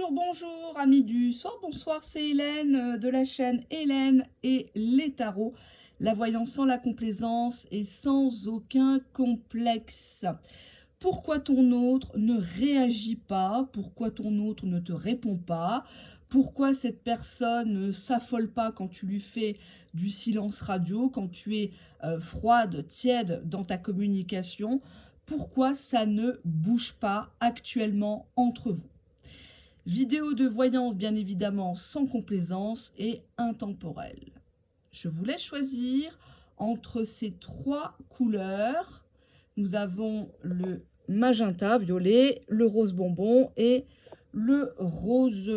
Bonjour, bonjour, amis du soir, bonsoir, c'est Hélène de la chaîne Hélène et les tarots, la voyance sans la complaisance et sans aucun complexe. Pourquoi ton autre ne réagit pas? Pourquoi ton autre ne te répond pas? Pourquoi cette personne ne s'affole pas quand tu lui fais du silence radio, quand tu es froide, tiède dans ta communication? Pourquoi ça ne bouge pas actuellement entre vous? Vidéo de voyance bien évidemment sans complaisance et intemporelle. Je vous laisse choisir entre ces trois couleurs. Nous avons le magenta violet, le rose bonbon et le rose,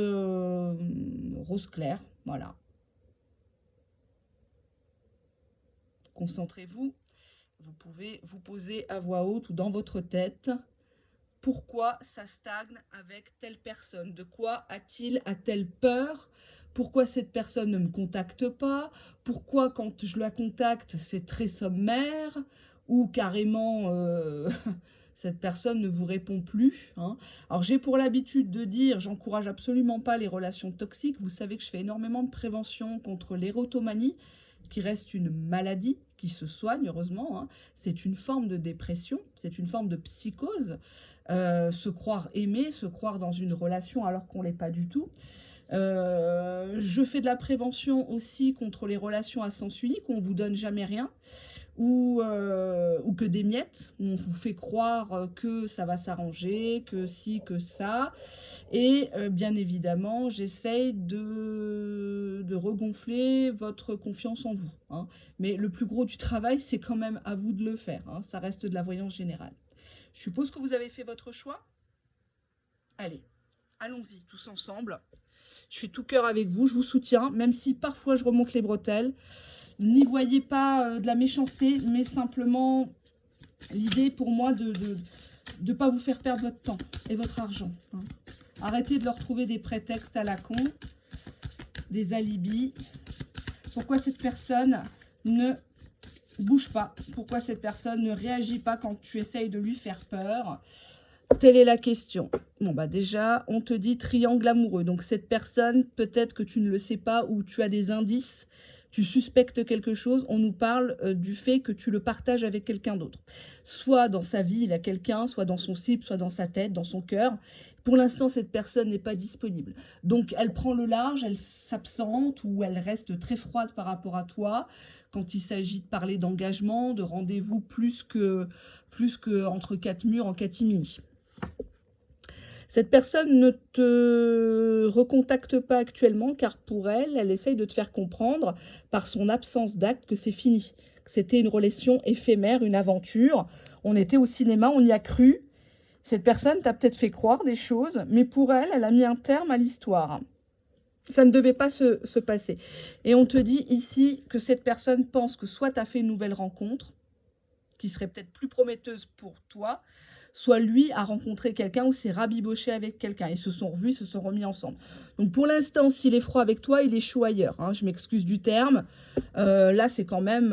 rose clair. Voilà. Concentrez-vous. Vous pouvez vous poser à voix haute ou dans votre tête. Pourquoi ça stagne avec telle personne? De quoi a-t-elle peur? Pourquoi cette personne ne me contacte pas? Pourquoi quand je la contacte, c'est très sommaire? Ou carrément, cette personne ne vous répond plus, hein. Alors j'ai pour l'habitude de dire, j'encourage absolument pas les relations toxiques. Vous savez que je fais énormément de prévention contre l'érotomanie, qui reste une maladie qui se soigne, heureusement, hein. C'est une forme de dépression, c'est une forme de psychose. Se croire aimé, se croire dans une relation alors qu'on ne l'est pas du tout. Je fais de la prévention aussi contre les relations à sens unique où on ne vous donne jamais rien, ou que des miettes, où on vous fait croire que ça va s'arranger, que si, que ça. Et bien évidemment, j'essaye de regonfler votre confiance en vous, hein. Mais le plus gros du travail, c'est quand même à vous de le faire, hein. Ça reste de la voyance générale. Je suppose que vous avez fait votre choix. Allez, allons-y tous ensemble. Je suis tout cœur avec vous, je vous soutiens, même si parfois je remonte les bretelles. N'y voyez pas de la méchanceté, mais simplement l'idée pour moi de ne pas vous faire perdre votre temps et votre argent, hein. Arrêtez de leur trouver des prétextes à la con, des alibis. Pourquoi cette personne ne bouge pas? Pourquoi cette personne ne réagit pas quand tu essayes de lui faire peur? Telle est la question. Bon bah déjà, on te dit triangle amoureux. Donc cette personne, peut-être que tu ne le sais pas ou tu as des indices, tu suspectes quelque chose, on nous parle du fait que tu le partages avec quelqu'un d'autre. Soit dans sa vie, il a quelqu'un, soit dans son slip, soit dans sa tête, dans son cœur. Pour l'instant, cette personne n'est pas disponible. Donc elle prend le large, elle s'absente ou elle reste très froide par rapport à toi quand il s'agit de parler d'engagement, de rendez-vous plus que entre quatre murs en catimini. Cette personne ne te recontacte pas actuellement car pour elle, elle essaye de te faire comprendre par son absence d'acte que c'est fini, que c'était une relation éphémère, une aventure. On était au cinéma, on y a cru. Cette personne t'a peut-être fait croire des choses, mais pour elle, elle a mis un terme à l'histoire. Ça ne devait pas se passer. Et on te dit ici que cette personne pense que soit tu as fait une nouvelle rencontre, qui serait peut-être plus prometteuse pour toi, soit lui a rencontré quelqu'un ou s'est rabiboché avec quelqu'un. Ils se sont revus, ils se sont remis ensemble. Donc pour l'instant, s'il est froid avec toi, il est chaud ailleurs, hein. Je m'excuse du terme. Là, c'est quand même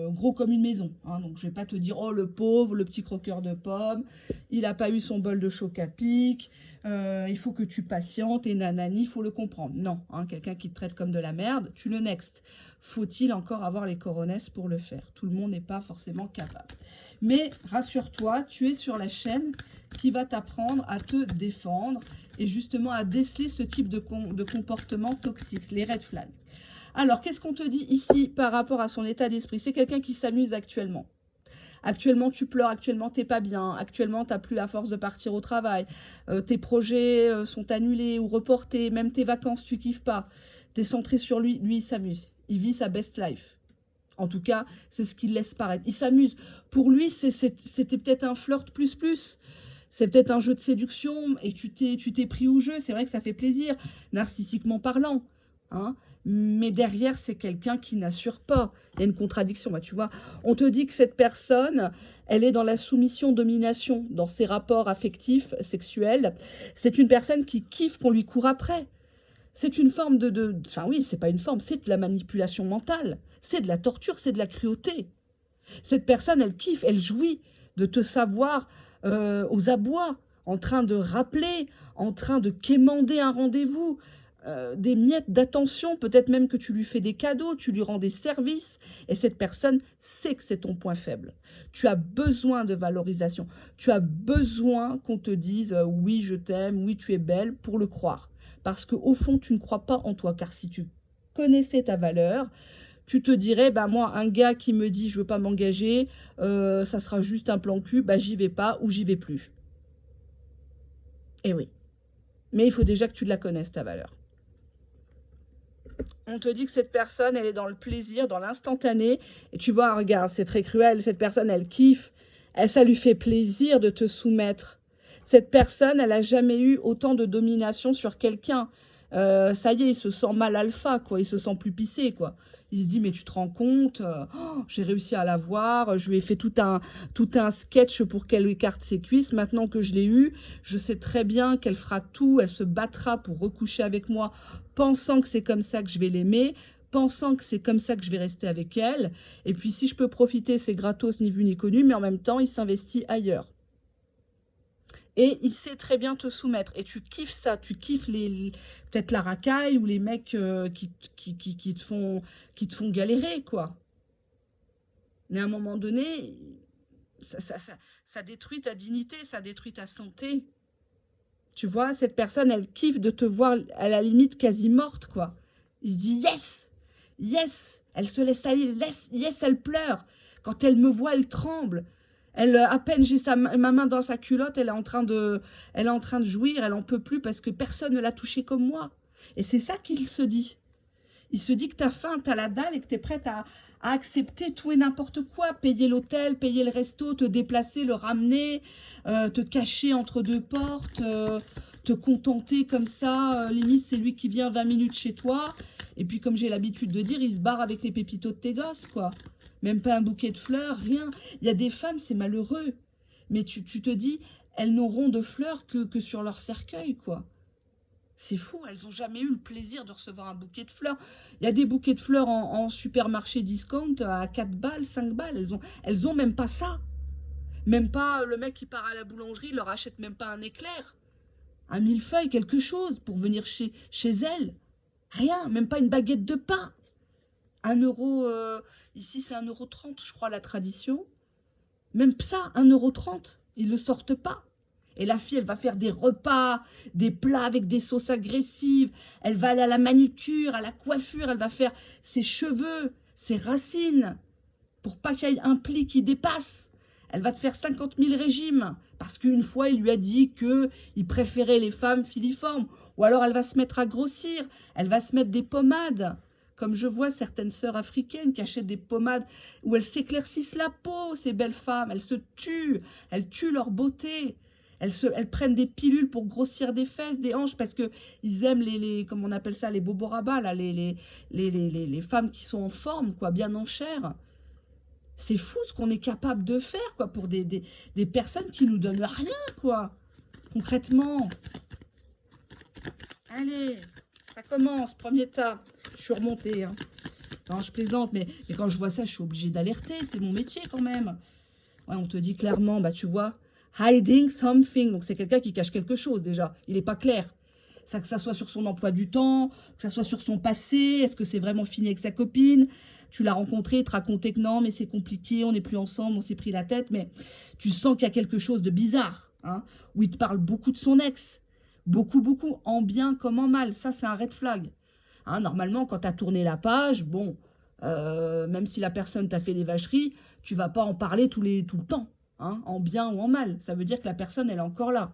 gros comme une maison, hein. Donc je vais pas te dire, oh le pauvre, le petit croqueur de pommes, il n'a pas eu son bol de choc à pic, il faut que tu patientes et nanani, il faut le comprendre. Non, hein, quelqu'un qui te traite comme de la merde, tu le next. Faut-il encore avoir les coronesses pour le faire? Tout le monde n'est pas forcément capable. Mais rassure-toi, tu es sur la chaîne qui va t'apprendre à te défendre et justement à déceler ce type de comportement toxique, les red flags. Alors, qu'est-ce qu'on te dit ici par rapport à son état d'esprit? C'est quelqu'un qui s'amuse actuellement. Actuellement, tu pleures, actuellement, t'es pas bien, actuellement, t'as plus la force de partir au travail, tes projets sont annulés ou reportés, même tes vacances, tu kiffes pas. T'es centré sur lui, lui, il s'amuse. Il vit sa best life. En tout cas, c'est ce qu'il laisse paraître. Il s'amuse. Pour lui, c'était peut-être un flirt plus. C'est peut-être un jeu de séduction et tu t'es pris au jeu. C'est vrai que ça fait plaisir, narcissiquement parlant, hein. Mais derrière, c'est quelqu'un qui n'assure pas. Il y a une contradiction. Bah, tu vois, on te dit que cette personne, elle est dans la soumission-domination, dans ses rapports affectifs, sexuels. C'est une personne qui kiffe qu'on lui court après. C'est une forme enfin oui, c'est pas une forme, c'est de la manipulation mentale. C'est de la torture, c'est de la cruauté. Cette personne, elle kiffe, elle jouit de te savoir aux abois, en train de rappeler, en train de quémander un rendez-vous, des miettes d'attention, peut-être même que tu lui fais des cadeaux, tu lui rends des services, et cette personne sait que c'est ton point faible. Tu as besoin de valorisation, tu as besoin qu'on te dise oui je t'aime, oui tu es belle, pour le croire. Parce qu'au fond tu ne crois pas en toi, car si tu connaissais ta valeur, tu te dirais, bah moi, un gars qui me dit je veux pas m'engager, ça sera juste un plan cul, bah j'y vais pas ou j'y vais plus. Eh oui. Mais il faut déjà que tu la connaisses, ta valeur. On te dit que cette personne, elle est dans le plaisir, dans l'instantané. Et tu vois, regarde, c'est très cruel, cette personne, elle kiffe. Elle, ça lui fait plaisir de te soumettre. Cette personne, elle n'a jamais eu autant de domination sur quelqu'un. Ça y est, il se sent mal alpha, quoi. Il se sent plus pissé, quoi. Il se dit, mais tu te rends compte, j'ai réussi à l'avoir, je lui ai fait tout un sketch pour qu'elle écarte ses cuisses. Maintenant que je l'ai eu, je sais très bien qu'elle fera tout, elle se battra pour recoucher avec moi, pensant que c'est comme ça que je vais l'aimer, pensant que c'est comme ça que je vais rester avec elle. Et puis si je peux profiter, c'est gratos, ni vu ni connu, mais en même temps, il s'investit ailleurs. Et il sait très bien te soumettre. Et tu kiffes ça, tu kiffes peut-être la racaille ou les mecs qui te font galérer, quoi. Mais à un moment donné, ça détruit ta dignité, ça détruit ta santé. Tu vois, cette personne, elle kiffe de te voir à la limite quasi morte, quoi. Il se dit yes, yes, elle se laisse aller, yes, elle pleure. Quand elle me voit, elle tremble. Elle, à peine j'ai ma main dans sa culotte, elle est en train de jouir, elle en peut plus parce que personne ne l'a touchée comme moi. Et c'est ça qu'il se dit. Il se dit que t'as faim, t'as la dalle et que t'es prête à accepter tout et n'importe quoi. Payer l'hôtel, payer le resto, te déplacer, le ramener, te cacher entre deux portes, te contenter comme ça. Limite, c'est lui qui vient 20 minutes chez toi. Et puis, comme j'ai l'habitude de dire, il se barre avec les pépitos de tes gosses, quoi. Même pas un bouquet de fleurs, rien. Il y a des femmes, c'est malheureux. Mais tu te dis, elles n'auront de fleurs que sur leur cercueil, quoi. C'est fou, elles n'ont jamais eu le plaisir de recevoir un bouquet de fleurs. Il y a des bouquets de fleurs en supermarché discount à 4 balles, 5 balles. Elles ont même pas ça. Même pas le mec qui part à la boulangerie leur achète même pas un éclair, un millefeuille, quelque chose pour venir chez elles. Rien, même pas une baguette de pain. 1 euro, ici c'est 1,30 € je crois la tradition. Même ça, 1,30 €. Ils ne le sortent pas. Et la fille, elle va faire des repas, des plats avec des sauces agressives. Elle va aller à la manucure, à la coiffure. Elle va faire ses cheveux, ses racines, pour pas qu'il y ait un pli qui dépasse. Elle va te faire 50 000 régimes. Parce qu'une fois, il lui a dit qu'il préférait les femmes filiformes. Ou alors, elle va se mettre à grossir. Elle va se mettre des pommades. Comme je vois certaines sœurs africaines qui achètent des pommades où elles s'éclaircissent la peau, ces belles femmes. Elles tuent leur beauté. Elles prennent des pilules pour grossir des fesses, des hanches, parce qu'ils aiment comme on appelle ça, les boborabas, là, les femmes qui sont en forme, quoi, bien en chair. C'est fou ce qu'on est capable de faire, quoi, pour des personnes qui nous donnent rien, quoi, concrètement. Allez, ça commence, premier tas. Je suis remontée, hein. Non, je plaisante, mais quand je vois ça, je suis obligée d'alerter, c'est mon métier quand même. Ouais, on te dit clairement, bah tu vois, hiding something, donc c'est quelqu'un qui cache quelque chose déjà, il n'est pas clair. Ça, que ça soit sur son emploi du temps, que ça soit sur son passé, est-ce que c'est vraiment fini avec sa copine, tu l'as rencontré, il te racontait que non, mais c'est compliqué, on n'est plus ensemble, on s'est pris la tête, mais tu sens qu'il y a quelque chose de bizarre, hein, où il te parle beaucoup de son ex, beaucoup, en bien comme en mal, ça c'est un red flag. Hein, normalement, quand tu as tourné la page, bon, même si la personne t'a fait des vacheries, tu vas pas en parler tout le temps, hein, en bien ou en mal. Ça veut dire que la personne, elle est encore là.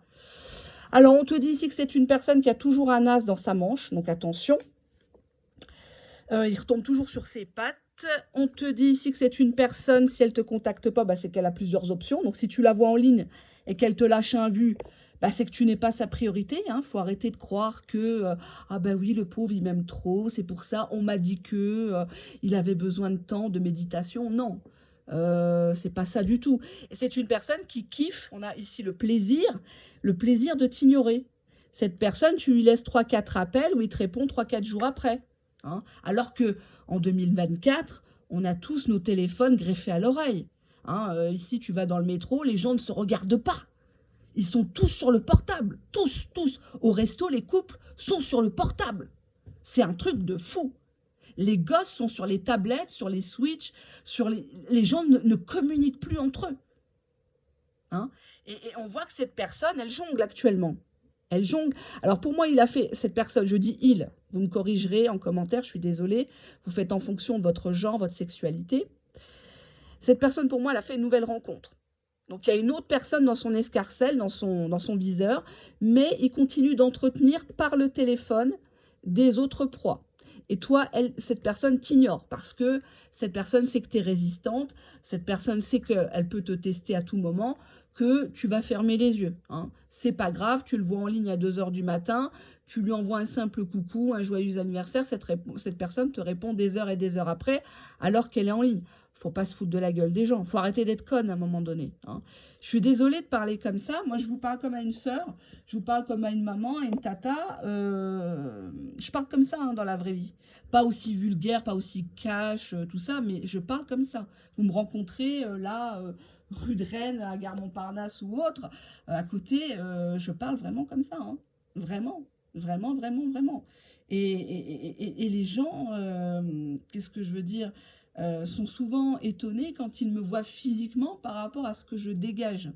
Alors, on te dit ici que c'est une personne qui a toujours un as dans sa manche, donc attention. Il retombe toujours sur ses pattes. On te dit ici que c'est une personne, si elle ne te contacte pas, bah, c'est qu'elle a plusieurs options. Donc, si tu la vois en ligne et qu'elle te lâche un vu, bah, c'est que tu n'es pas sa priorité. Hein. Faut arrêter de croire que ah bah oui, le pauvre, il m'aime trop. C'est pour ça, on m'a dit que il avait besoin de temps, de méditation. Non, c'est pas ça du tout. Et c'est une personne qui kiffe. On a ici le plaisir de t'ignorer. Cette personne, tu lui laisses 3-4 appels où il te répond 3-4 jours après. Hein. Alors que en 2024, on a tous nos téléphones greffés à l'oreille. Hein, ici, tu vas dans le métro, les gens ne se regardent pas. Ils sont tous sur le portable. Tous, tous. Au resto, les couples sont sur le portable. C'est un truc de fou. Les gosses sont sur les tablettes, sur les Switch, les gens ne communiquent plus entre eux. Hein, et on voit que cette personne, elle jongle actuellement. Elle jongle. Alors pour moi, il a fait, cette personne, je dis il, vous me corrigerez en commentaire, je suis désolée, vous faites en fonction de votre genre, votre sexualité. Cette personne, pour moi, elle a fait une nouvelle rencontre. Donc il y a une autre personne dans son escarcelle, dans son viseur, mais il continue d'entretenir par le téléphone des autres proies. Et toi, cette personne t'ignore parce que cette personne sait que tu es résistante, cette personne sait qu'elle peut te tester à tout moment, que tu vas fermer les yeux. Hein. C'est pas grave, tu le vois en ligne à 2 h du matin, tu lui envoies un simple coucou, un joyeux anniversaire, cette personne te répond des heures et des heures après, alors qu'elle est en ligne. Faut pas se foutre de la gueule des gens, faut arrêter d'être conne à un moment donné. Hein. Je suis désolée de parler comme ça, moi je vous parle comme à une sœur, je vous parle comme à une maman, à une tata, je parle comme ça hein, dans la vraie vie. Pas aussi vulgaire, pas aussi cash, tout ça, mais je parle comme ça. Vous me rencontrez là, rue de Rennes, à Gare Montparnasse ou autre, à côté, je parle vraiment comme ça. Hein. Vraiment, vraiment, vraiment, vraiment. Et les gens, qu'est-ce que je veux dire sont souvent étonnés quand ils me voient physiquement par rapport à ce que je dégage.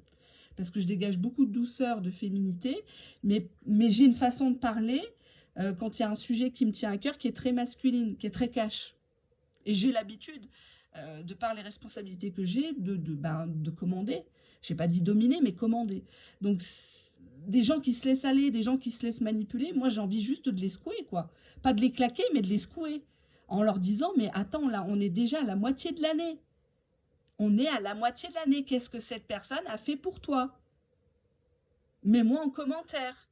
Parce que je dégage beaucoup de douceur, de féminité, mais j'ai une façon de parler quand il y a un sujet qui me tient à cœur qui est très masculine, qui est très cash. Et j'ai l'habitude, de par les responsabilités que j'ai, de commander. Je n'ai pas dit dominer, mais commander. Donc, des gens qui se laissent aller, des gens qui se laissent manipuler, moi j'ai envie juste de les secouer, quoi. Pas de les claquer, mais de les secouer. En leur disant, mais attends, là, on est déjà à la moitié de l'année. On est à la moitié de l'année. Qu'est-ce que cette personne a fait pour toi? Mets-moi en commentaire.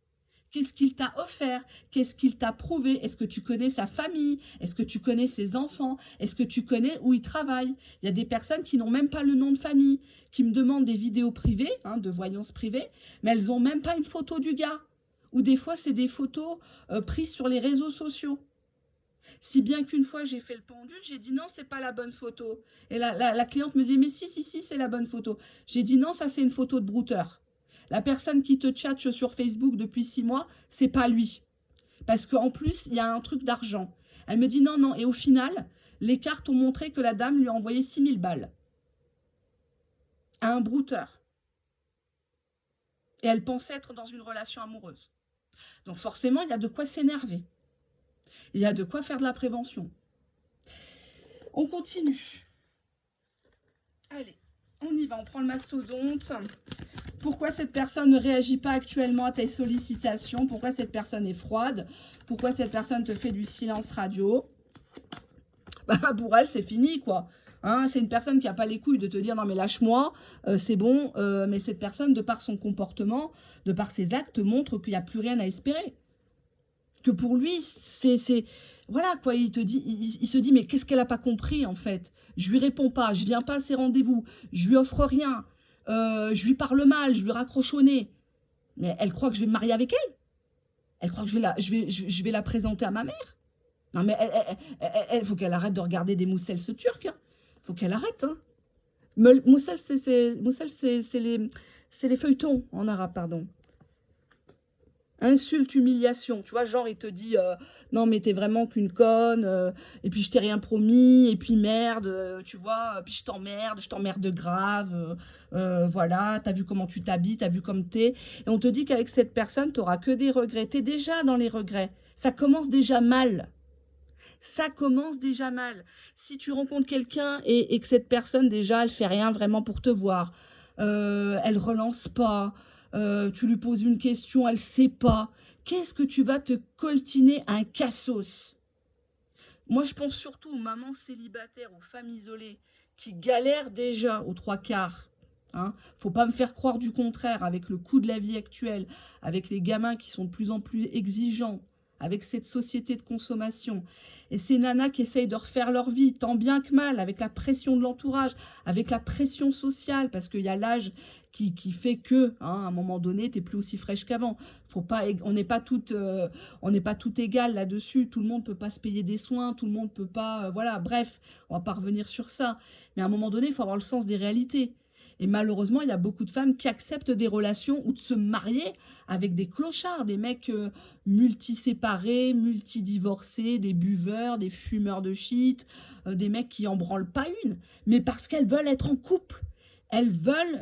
Qu'est-ce qu'il t'a offert? Qu'est-ce qu'il t'a prouvé? Est-ce que tu connais sa famille? Est-ce que tu connais ses enfants? Est-ce que tu connais où il travaille? Il y a des personnes qui n'ont même pas le nom de famille, qui me demandent des vidéos privées, hein, de voyance privée, mais elles n'ont même pas une photo du gars. Ou des fois, c'est des photos prises sur les réseaux sociaux. Si bien qu'une fois, j'ai fait le pendule, j'ai dit non, c'est pas la bonne photo. Et la cliente me dit, mais si, si, si, c'est la bonne photo. J'ai dit non, ça c'est une photo de brouteur. La personne qui te tchatche sur Facebook depuis 6 mois, c'est pas lui. Parce qu'en plus, il y a un truc d'argent. Elle me dit non, non. Et au final, les cartes ont montré que la dame lui a envoyé 6000 balles à un brouteur. Et elle pensait être dans une relation amoureuse. Donc forcément, il y a de quoi s'énerver. Il y a de quoi faire de la prévention. On continue. Allez, on y va, on prend le mastodonte. Pourquoi cette personne ne réagit pas actuellement à tes sollicitations? Pourquoi cette personne est froide? Pourquoi cette personne te fait du silence radio? Bah, pour elle, c'est fini, quoi. Hein, c'est une personne qui n'a pas les couilles de te dire non mais lâche-moi, c'est bon, mais cette personne, de par son comportement, de par ses actes, montre qu'il n'y a plus rien à espérer. Que pour lui, c'est voilà quoi, il se dit mais qu'est-ce qu'elle n'a pas compris en fait? Je lui réponds pas, je viens pas à ses rendez-vous, je lui offre rien, je lui parle mal, je lui raccroche au nez. Mais elle croit que je vais me marier avec elle? Elle croit que je vais la présenter à ma mère? Non mais elle faut qu'elle arrête de regarder des moussels ce turc. Hein. Faut qu'elle arrête. Hein. Moussel, c'est les feuilletons en arabe, pardon. Insulte, humiliation, tu vois, genre il te dit non mais t'es vraiment qu'une conne, et puis je t'ai rien promis, et puis merde, tu vois, puis je t'emmerde grave, voilà, t'as vu comment tu t'habilles, t'as vu comme t'es, et on te dit qu'avec cette personne t'auras que des regrets, t'es déjà dans les regrets, ça commence déjà mal. Ça commence déjà mal. Si tu rencontres quelqu'un et que cette personne, déjà, elle fait rien vraiment pour te voir, elle relance pas, tu lui poses une question, elle sait pas, qu'est-ce que tu vas te coltiner un cassos? Moi, je pense surtout aux mamans célibataires, aux femmes isolées, qui galèrent déjà aux 3 quarts. Hein. Faut pas me faire croire du contraire avec le coût de la vie actuelle, avec les gamins qui sont de plus en plus exigeants, avec cette société de consommation. Et ces nanas qui essayent de refaire leur vie, tant bien que mal, avec la pression de l'entourage, avec la pression sociale, parce qu'il y a l'âge qui fait que, hein, à un moment donné, tu n'es plus aussi fraîche qu'avant. Faut pas, on n'est pas toutes égales là-dessus. Tout le monde ne peut pas se payer des soins, tout le monde ne peut pas, voilà. Bref, on va pas revenir sur ça. Mais à un moment donné, il faut avoir le sens des réalités. Et malheureusement, il y a beaucoup de femmes qui acceptent des relations ou de se marier avec des clochards, des mecs multi-séparés, multi-divorcés, des buveurs, des fumeurs de shit, des mecs qui en branlent pas une, mais parce qu'elles veulent être en couple. Elles veulent,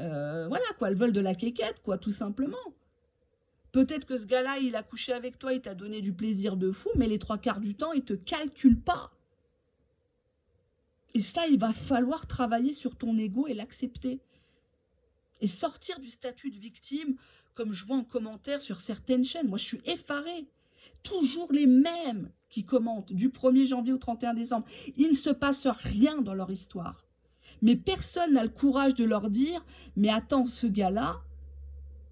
voilà quoi, elles veulent de la quéquette, quoi, tout simplement. Peut-être que ce gars-là, il a couché avec toi, il t'a donné du plaisir de fou, mais les 3/4 du temps, il te calcule pas. Et ça, il va falloir travailler sur ton ego et l'accepter. Et sortir du statut de victime, comme je vois en commentaire sur certaines chaînes. Moi, je suis effarée. Toujours les mêmes qui commentent du 1er janvier au 31 décembre. Il ne se passe rien dans leur histoire. Mais personne n'a le courage de leur dire, mais attends, ce gars-là,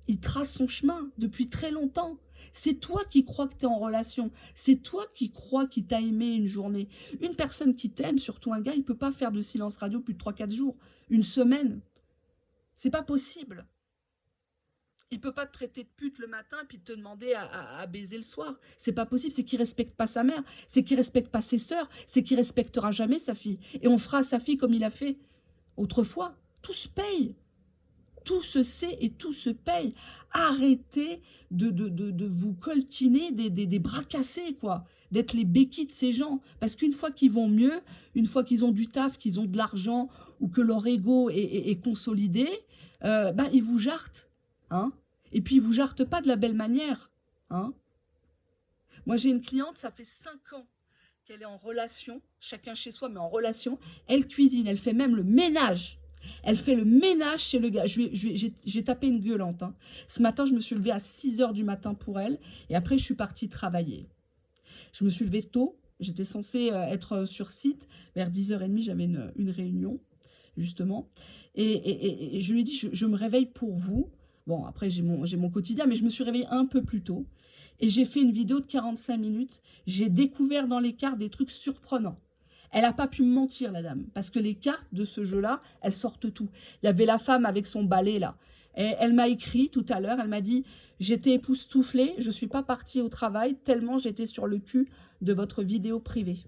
il trace son chemin depuis très longtemps. C'est toi qui crois que tu es en relation. C'est toi qui crois qu'il t'a aimé une journée. Une personne qui t'aime, surtout un gars, il ne peut pas faire de silence radio plus de 3-4 jours. Une semaine. C'est pas possible. Il peut pas te traiter de pute le matin puis te demander à baiser le soir. C'est pas possible. C'est qu'il respecte pas sa mère. C'est qu'il respecte pas ses sœurs. C'est qu'il respectera jamais sa fille. Et on fera à sa fille comme il a fait autrefois. Tout se paye. Tout se sait et tout se paye. Arrêtez de vous coltiner des bras cassés, quoi. D'être les béquilles de ces gens. Parce qu'une fois qu'ils vont mieux, une fois qu'ils ont du taf, qu'ils ont de l'argent, ou que leur ego est consolidé, ben, ils vous jartent. Hein. Et puis, ils vous jartent pas de la belle manière. Hein. Moi, j'ai une cliente, ça fait 5 ans qu'elle est en relation, chacun chez soi, mais en relation. Elle cuisine, elle fait même le ménage. Elle fait le ménage chez le gars. J'ai tapé une gueulante. Hein. Ce matin, je me suis levée à 6 h du matin pour elle. Et après, je suis partie travailler. Je me suis levée tôt. J'étais censée être sur site. Vers 10 h 30, j'avais une réunion, justement. Et je lui ai dit, je me réveille pour vous. Bon, après, j'ai mon quotidien, mais je me suis réveillée un peu plus tôt. Et j'ai fait une vidéo de 45 minutes. J'ai découvert dans les cartes des trucs surprenants. Elle n'a pas pu me mentir, la dame, parce que les cartes de ce jeu-là, elles sortent tout. Il y avait la femme avec son balai, là. Et elle m'a écrit tout à l'heure, elle m'a dit « J'étais époustouflée, je ne suis pas partie au travail tellement j'étais sur le cul de votre vidéo privée.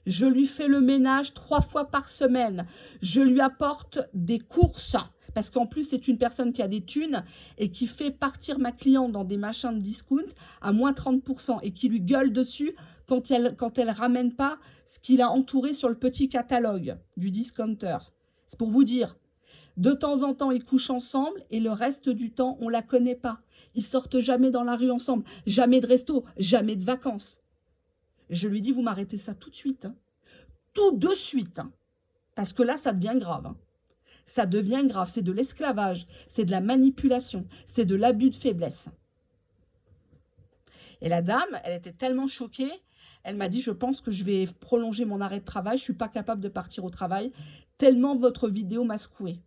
Je lui fais le ménage 3 fois par semaine. Je lui apporte des courses. » Parce qu'en plus, c'est une personne qui a des thunes et qui fait partir ma cliente dans des machins de discount à moins 30% et qui lui gueule dessus quand elle ramène pas ce qu'il a entouré sur le petit catalogue du discounter. C'est pour vous dire. De temps en temps, ils couchent ensemble et le reste du temps, on ne la connaît pas. Ils sortent jamais dans la rue ensemble. Jamais de resto, jamais de vacances. Je lui dis, vous m'arrêtez ça tout de suite. Hein. Tout de suite. Hein. Parce que là, ça devient grave. Hein. Ça devient grave, c'est de l'esclavage, c'est de la manipulation, c'est de l'abus de faiblesse. Et la dame, elle était tellement choquée, elle m'a dit, je pense que je vais prolonger mon arrêt de travail, je ne suis pas capable de partir au travail, tellement votre vidéo m'a secouée.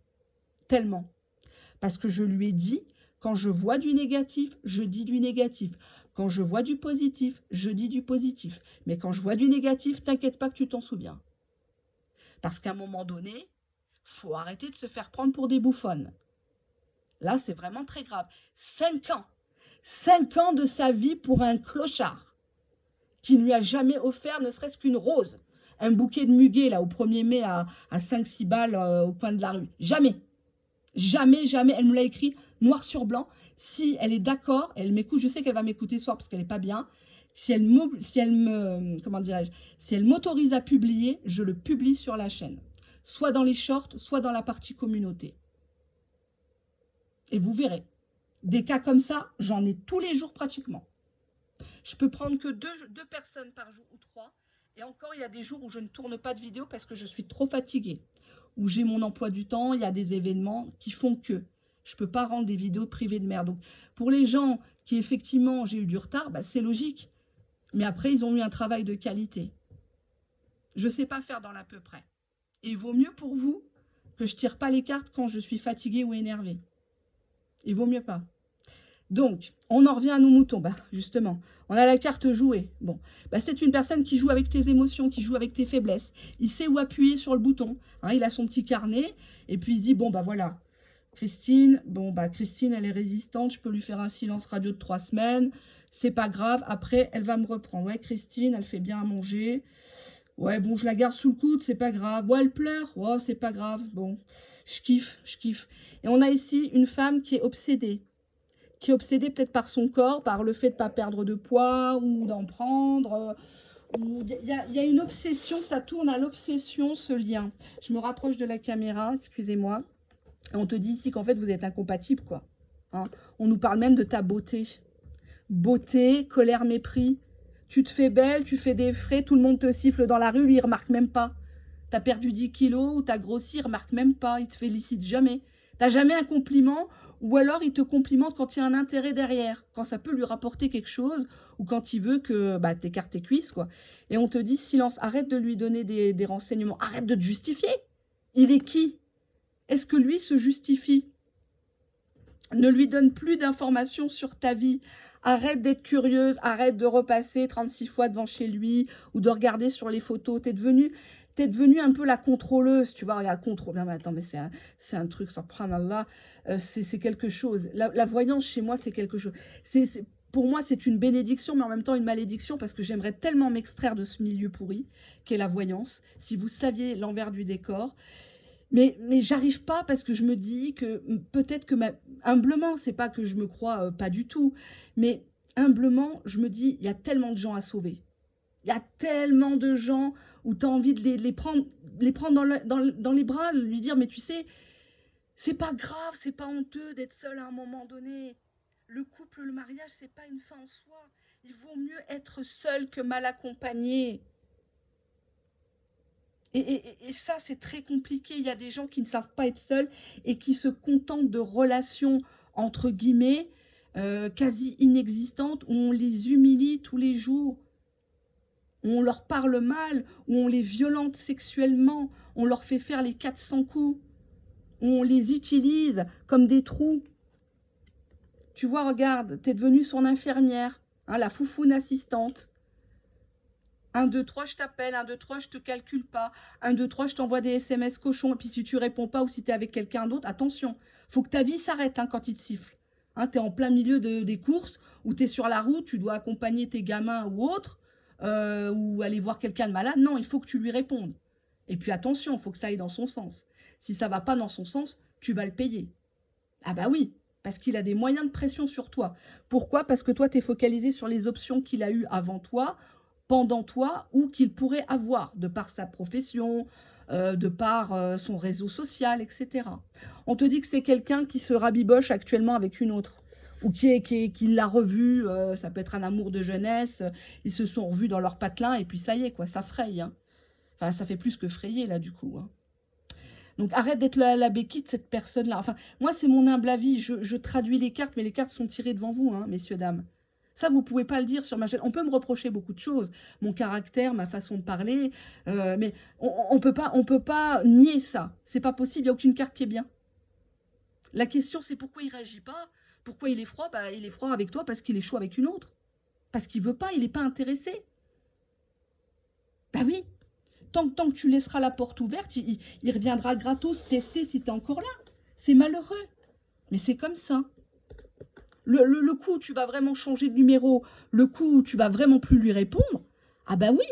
Tellement. Parce que je lui ai dit, quand je vois du négatif, je dis du négatif. Quand je vois du positif, je dis du positif. Mais quand je vois du négatif, t'inquiète pas que tu t'en souviens. Parce qu'à un moment donné, faut arrêter de se faire prendre pour des bouffonnes. Là, c'est vraiment très grave. 5 ans. 5 ans de sa vie pour un clochard qui ne lui a jamais offert ne serait-ce qu'une rose. Un bouquet de muguet, là, au 1er mai à 5-6 balles au coin de la rue. Jamais. Jamais, jamais. Elle me l'a écrit noir sur blanc. Si elle est d'accord, elle m'écoute. Je sais qu'elle va m'écouter ce soir parce qu'elle n'est pas bien. Si elle m'autorise à publier, je le publie sur la chaîne. Soit dans les shorts, soit dans la partie communauté. Et vous verrez. Des cas comme ça, j'en ai tous les jours pratiquement. Je peux prendre que deux personnes par jour ou 3. Et encore, il y a des jours où je ne tourne pas de vidéo parce que je suis trop fatiguée. Où j'ai mon emploi du temps, il y a des événements qui font que je ne peux pas rendre des vidéos privées de merde. Donc, pour les gens qui, effectivement, j'ai eu du retard, bah, c'est logique. Mais après, ils ont eu un travail de qualité. Je ne sais pas faire dans l'à peu près. Et il vaut mieux pour vous que je ne tire pas les cartes quand je suis fatiguée ou énervée. Il vaut mieux pas. Donc, on en revient à nos moutons. Bah, justement, on a la carte jouée. Bon, bah, c'est une personne qui joue avec tes émotions, qui joue avec tes faiblesses. Il sait où appuyer sur le bouton. Hein, il a son petit carnet et puis il se dit, bon, bah voilà, Christine, Christine, elle est résistante. Je peux lui faire un silence radio de 3 semaines. C'est pas grave. Après, elle va me reprendre. Ouais, Christine, elle fait bien à manger. Ouais, bon, je la garde sous le coude, c'est pas grave. Ouais, elle pleure. Oh, c'est pas grave. Bon, Je kiffe, je kiffe. Et on a ici une femme qui est obsédée. Qui est obsédée peut-être par son corps, par le fait de ne pas perdre de poids ou d'en prendre. Il y a une obsession, ça tourne à l'obsession, ce lien. Je me rapproche de la caméra, excusez-moi. Et on te dit ici qu'en fait, vous êtes incompatibles, quoi. Hein, on nous parle même de ta beauté. Beauté, colère, mépris. Tu te fais belle, tu fais des frais, tout le monde te siffle dans la rue, lui, il remarque même pas. T'as perdu 10 kilos ou t'as grossi, il remarque même pas, il te félicite jamais. T'as jamais un compliment, ou alors il te complimente quand il y a un intérêt derrière, quand ça peut lui rapporter quelque chose, ou quand il veut que t'écartes tes cuisses, quoi. Et on te dit silence, arrête de lui donner des renseignements, arrête de te justifier. Il est qui? Est-ce que lui se justifie? Ne lui donne plus d'informations sur ta vie. Arrête d'être curieuse, arrête de repasser 36 fois devant chez lui ou de regarder sur les photos. T'es devenue un peu la contrôleuse, tu vois. Regarde, contrôle. Non, mais attends, mais c'est un truc, subhanallah, c'est quelque chose. La voyance chez moi, c'est quelque chose. Pour moi, c'est une bénédiction, mais en même temps une malédiction, parce que j'aimerais tellement m'extraire de ce milieu pourri qu'est la voyance. Si vous saviez l'envers du décor. Mais j'arrive pas parce que je me dis que peut-être que humblement, c'est pas que je me crois pas du tout, mais humblement, je me dis, il y a tellement de gens à sauver. Il y a tellement de gens où tu as envie de les prendre dans les bras, lui dire, mais tu sais, c'est pas grave, c'est pas honteux d'être seul à un moment donné. Le couple, le mariage, c'est pas une fin en soi. Il vaut mieux être seul que mal accompagné. Et ça, c'est très compliqué. Il y a des gens qui ne savent pas être seuls et qui se contentent de relations, entre guillemets, quasi inexistantes, où on les humilie tous les jours, où on leur parle mal, où on les violente sexuellement, on leur fait faire les 400 coups, où on les utilise comme des trous. Tu vois, regarde, t'es devenue son infirmière, hein, la foufoune assistante. 1, 2, 3, je t'appelle. 1, 2, 3, je te calcule pas. 1, 2, 3, je t'envoie des SMS cochons. Et puis si tu réponds pas ou si tu es avec quelqu'un d'autre, attention. Faut que ta vie s'arrête hein, quand il te siffle. Hein, tu es en plein milieu des courses ou tu es sur la route, tu dois accompagner tes gamins ou autres, ou aller voir quelqu'un de malade. Non, il faut que tu lui répondes. Et puis attention, il faut que ça aille dans son sens. Si ça va pas dans son sens, tu vas le payer. Ah bah oui, parce qu'il a des moyens de pression sur toi. Pourquoi? Parce que toi, tu es focalisé sur les options qu'il a eues avant toi, pendant toi, ou qu'il pourrait avoir, de par sa profession, de par son réseau social, etc. On te dit que c'est quelqu'un qui se rabiboche actuellement avec une autre, ou qui l'a revu, ça peut être un amour de jeunesse, ils se sont revus dans leur patelin, et puis ça y est, quoi, ça fraye. Hein. Enfin, ça fait plus que frayer, là, du coup. Hein. Donc arrête d'être la béquille de cette personne-là. Enfin, moi, c'est mon humble avis. Je traduis les cartes, mais les cartes sont tirées devant vous, hein, messieurs, dames. Ça, vous pouvez pas le dire sur ma chaîne. On peut me reprocher beaucoup de choses. Mon caractère, ma façon de parler. Mais on peut pas nier ça. C'est pas possible. Il n'y a aucune carte qui est bien. La question, c'est pourquoi il réagit pas. Pourquoi il est froid? Bah, il est froid avec toi parce qu'il est chaud avec une autre. Parce qu'il veut pas, il n'est pas intéressé. Bah oui. Tant que tu laisseras la porte ouverte, il reviendra gratos tester si tu es encore là. C'est malheureux. Mais c'est comme ça. Le coup où tu vas vraiment changer de numéro, le coup où tu vas vraiment plus lui répondre, ah bah oui,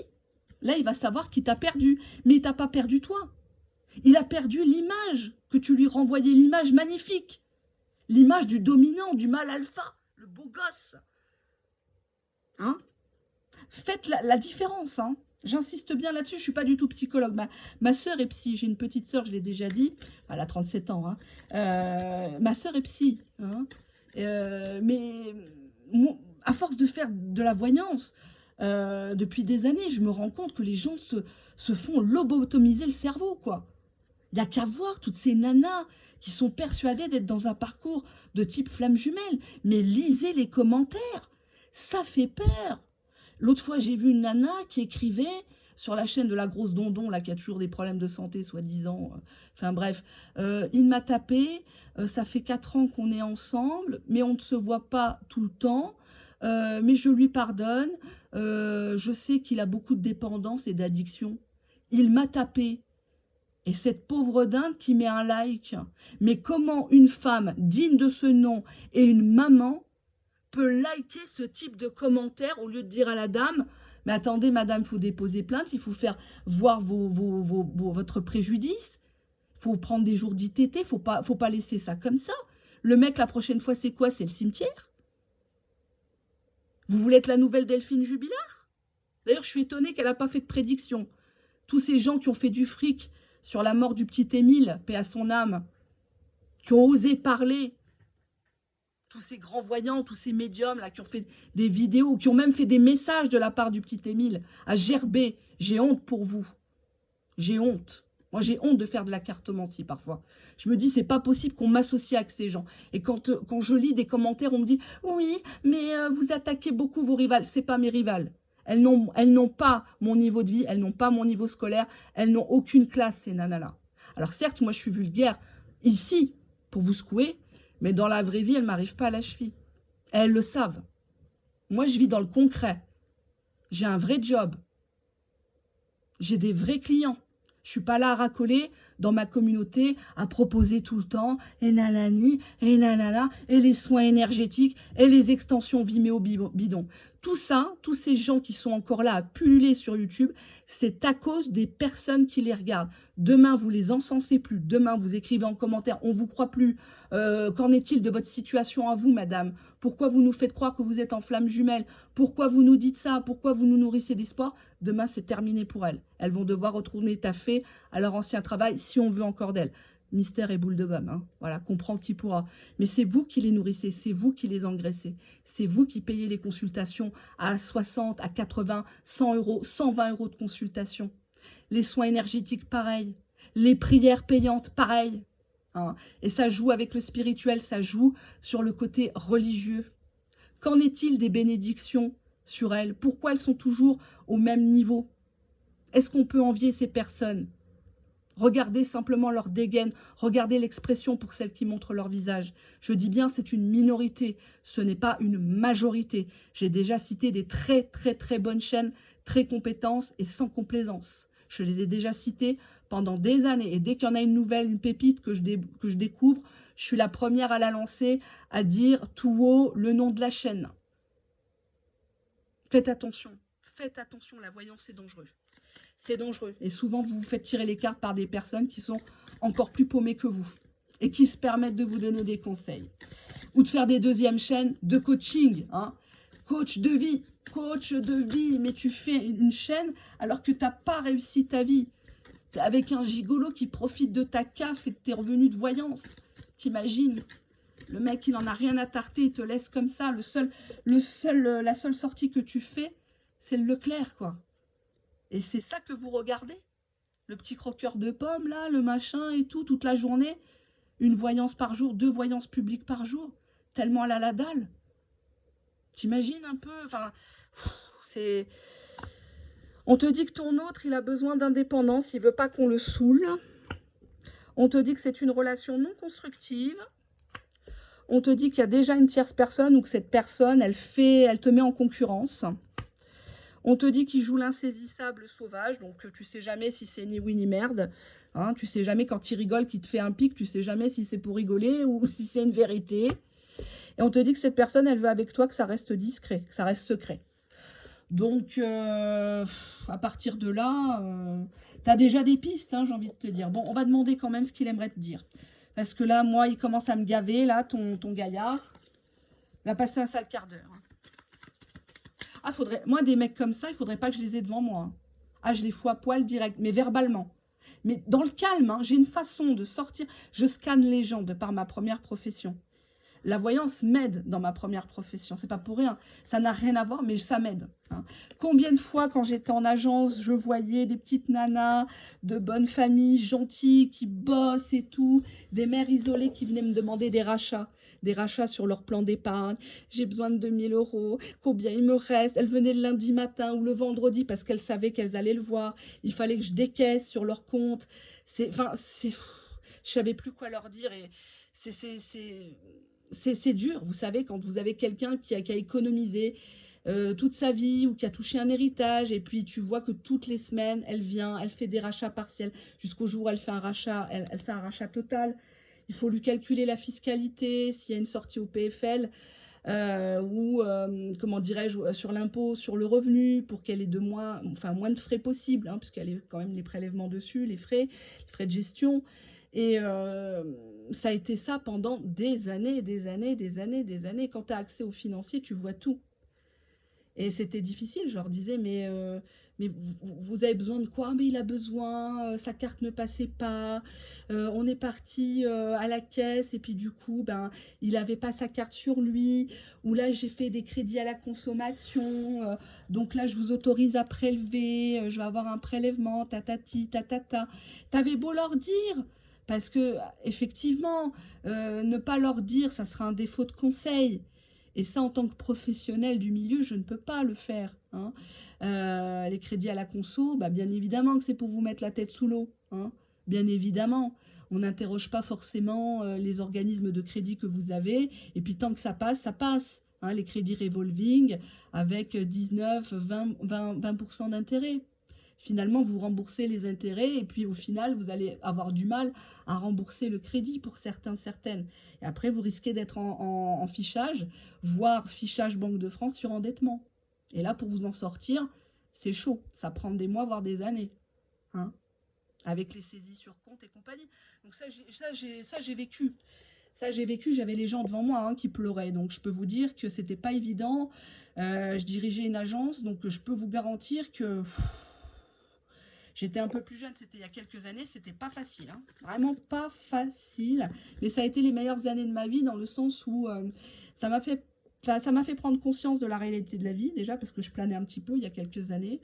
là il va savoir qu'il t'a perdu. Mais il t'a pas perdu toi. Il a perdu l'image que tu lui renvoyais, l'image magnifique. L'image du dominant, du mâle alpha, le beau gosse. Hein? Faites la différence, hein. J'insiste bien là-dessus, je ne suis pas du tout psychologue. Ma soeur est psy, j'ai une petite soeur, je l'ai déjà dit, elle a 37 ans. Hein. Ma soeur est psy. Hein. Mais à force de faire de la voyance, depuis des années, je me rends compte que les gens se font lobotomiser le cerveau, quoi. Il n'y a qu'à voir toutes ces nanas qui sont persuadées d'être dans un parcours de type flamme jumelle. Mais lisez les commentaires, ça fait peur. L'autre fois, j'ai vu une nana qui écrivait sur la chaîne de la grosse Dondon, là, qui a toujours des problèmes de santé, soi-disant. Enfin bref, il m'a tapé, ça fait 4 ans qu'on est ensemble, mais on ne se voit pas tout le temps. Mais je lui pardonne. Je sais qu'il a beaucoup de dépendance et d'addiction. Il m'a tapé. Et cette pauvre dinde qui met un like. Mais comment une femme digne de ce nom et une maman peut liker ce type de commentaire au lieu de dire à la dame, mais attendez madame, il faut déposer plainte, il faut faire voir votre préjudice, il faut prendre des jours d'ITT, faut pas laisser ça comme ça. Le mec, la prochaine fois, c'est quoi? C'est le cimetière? Vous voulez être la nouvelle Delphine Jubilard? D'ailleurs, je suis étonnée qu'elle n'a pas fait de prédiction. Tous ces gens qui ont fait du fric sur la mort du petit Émile, paix à son âme, qui ont osé parler, tous ces grands voyants, tous ces médiums là, qui ont fait des vidéos, qui ont même fait des messages de la part du petit Émile, à gerber. J'ai honte pour vous. J'ai honte. Moi, j'ai honte de faire de la cartomancie parfois. Je me dis, c'est pas possible qu'on m'associe avec ces gens. Et quand je lis des commentaires, on me dit, oui, mais vous attaquez beaucoup vos rivales. C'est pas mes rivales. Elles n'ont pas mon niveau de vie, elles n'ont pas mon niveau scolaire, elles n'ont aucune classe, ces nanas-là. Alors certes, moi, je suis vulgaire ici, pour vous secouer, mais dans la vraie vie, elles ne m'arrivent pas à la cheville. Elles le savent. Moi, je vis dans le concret. J'ai un vrai job. J'ai des vrais clients. Je suis pas là à racoler dans ma communauté, à proposer tout le temps, et nanani, et nanana, et les soins énergétiques, et les extensions Vimeo bidon. Tout ça, tous ces gens qui sont encore là à pulluler sur YouTube, c'est à cause des personnes qui les regardent. Demain, vous les encensez plus. Demain, vous écrivez en commentaire, on vous croit plus. Qu'en est-il de votre situation à vous, madame? Pourquoi vous nous faites croire que vous êtes en flamme jumelle? Pourquoi vous nous dites ça? Pourquoi vous nous nourrissez d'espoir? Demain, c'est terminé pour elles. Elles vont devoir retourner taffer à leur ancien travail si on veut encore d'elles. Mystère et boule de gomme, hein. Voilà, comprend qui pourra. Mais c'est vous qui les nourrissez, c'est vous qui les engraissez. C'est vous qui payez les consultations à 60, à 80, 100 euros, 120 euros de consultation. Les soins énergétiques, pareil. Les prières payantes, pareil. Hein. Et ça joue avec le spirituel, ça joue sur le côté religieux. Qu'en est-il des bénédictions sur elles? Pourquoi elles sont toujours au même niveau? Est-ce qu'on peut envier ces personnes? Regardez simplement leur dégaine, regardez l'expression pour celles qui montrent leur visage. Je dis bien, c'est une minorité, ce n'est pas une majorité. J'ai déjà cité des très très très bonnes chaînes, très compétences et sans complaisance. Je les ai déjà citées pendant des années et dès qu'il y en a une nouvelle, une pépite que je découvre, je suis la première à la lancer, à dire tout haut le nom de la chaîne. Faites attention, la voyance c'est dangereux. C'est dangereux. Et souvent, vous vous faites tirer les cartes par des personnes qui sont encore plus paumées que vous et qui se permettent de vous donner des conseils. Ou de faire des deuxièmes chaînes de coaching. Hein. Coach de vie. Coach de vie. Mais tu fais une chaîne alors que tu n'as pas réussi ta vie. Avec un gigolo qui profite de ta CAF et de tes revenus de voyance. T'imagines? Le mec, il en a rien à tarter. Il te laisse comme ça. La seule sortie que tu fais, c'est le Leclerc, quoi. Et c'est ça que vous regardez? Le petit croqueur de pommes, là, le machin et tout, toute la journée. Une voyance par jour, 2 voyances publiques par jour. Tellement elle a la dalle. T'imagines un peu? Enfin, c'est... On te dit que ton autre, il a besoin d'indépendance, il veut pas qu'on le saoule. On te dit que c'est une relation non constructive. On te dit qu'il y a déjà une tierce personne ou que cette personne, elle te met en concurrence. On te dit qu'il joue l'insaisissable sauvage, donc tu sais jamais si c'est ni oui ni merde. Hein, tu sais jamais quand il rigole, qu'il te fait un pic, tu sais jamais si c'est pour rigoler ou si c'est une vérité. Et on te dit que cette personne, elle veut avec toi que ça reste discret, que ça reste secret. Donc, à partir de là, tu as déjà des pistes, hein, j'ai envie de te dire. Bon, on va demander quand même ce qu'il aimerait te dire. Parce que là, moi, il commence à me gaver, là, ton gaillard. Il va passer un sale quart d'heure. Ah, moi, des mecs comme ça, il faudrait pas que je les ai devant moi. Ah, je les fous à poil direct, mais verbalement. Mais dans le calme, hein, j'ai une façon de sortir. Je scanne les gens de par ma première profession. La voyance m'aide dans ma première profession. C'est pas pour rien. Ça n'a rien à voir, mais ça m'aide. Hein. Combien de fois, quand j'étais en agence, je voyais des petites nanas de bonne famille, gentilles, qui bossent et tout, des mères isolées qui venaient me demander des rachats sur leur plan d'épargne. J'ai besoin de 2000 euros. Combien il me reste? Elles venaient le lundi matin ou le vendredi parce qu'elles savaient qu'elles allaient le voir. Il fallait que je décaisse sur leur compte. Je savais plus quoi leur dire et c'est dur, vous savez, quand vous avez quelqu'un qui a économisé toute sa vie ou qui a touché un héritage et puis tu vois que toutes les semaines, elle vient, elle fait des rachats partiels jusqu'au jour où elle fait un rachat, elle fait un rachat total. Il faut lui calculer la fiscalité, s'il y a une sortie au PFL ou, comment dirais-je, sur l'impôt, sur le revenu pour qu'elle ait moins de frais possibles, hein, puisqu'elle ait quand même les prélèvements dessus, les frais de gestion. Et ça a été ça pendant des années, des années, des années, des années. Quand tu as accès aux financiers, tu vois tout. Et c'était difficile, je leur disais, mais vous avez besoin de quoi? Mais il a besoin, sa carte ne passait pas, on est parti à la caisse, et puis du coup, ben, il n'avait pas sa carte sur lui, ou là j'ai fait des crédits à la consommation, donc là je vous autorise à prélever, je vais avoir un prélèvement, tatati, tatata. T'avais beau leur dire, parce que effectivement, ne pas leur dire, ça sera un défaut de conseil. Et ça, en tant que professionnel du milieu, je ne peux pas le faire, hein. Les crédits à la conso, bah, bien évidemment que c'est pour vous mettre la tête sous l'eau, hein. Bien évidemment. On n'interroge pas forcément les organismes de crédit que vous avez. Et puis tant que ça passe, ça passe, hein. Les crédits revolving avec 19, 20% d'intérêt. Finalement, vous remboursez les intérêts et puis au final, vous allez avoir du mal à rembourser le crédit pour certains, certaines. Et après, vous risquez d'être en fichage, voire fichage Banque de France sur endettement. Et là, pour vous en sortir, c'est chaud. Ça prend des mois, voire des années, hein, avec les saisies sur compte et compagnie. Donc ça, j'ai vécu. Ça, j'ai vécu, j'avais les gens devant moi, hein, qui pleuraient. Donc je peux vous dire que c'était pas évident. Je dirigeais une agence, donc je peux vous garantir que j'étais un peu plus jeune, c'était il y a quelques années, c'était pas facile, hein. Vraiment pas facile. Mais ça a été les meilleures années de ma vie dans le sens où ça m'a fait, ça m'a fait prendre conscience de la réalité de la vie, déjà parce que je planais un petit peu il y a quelques années.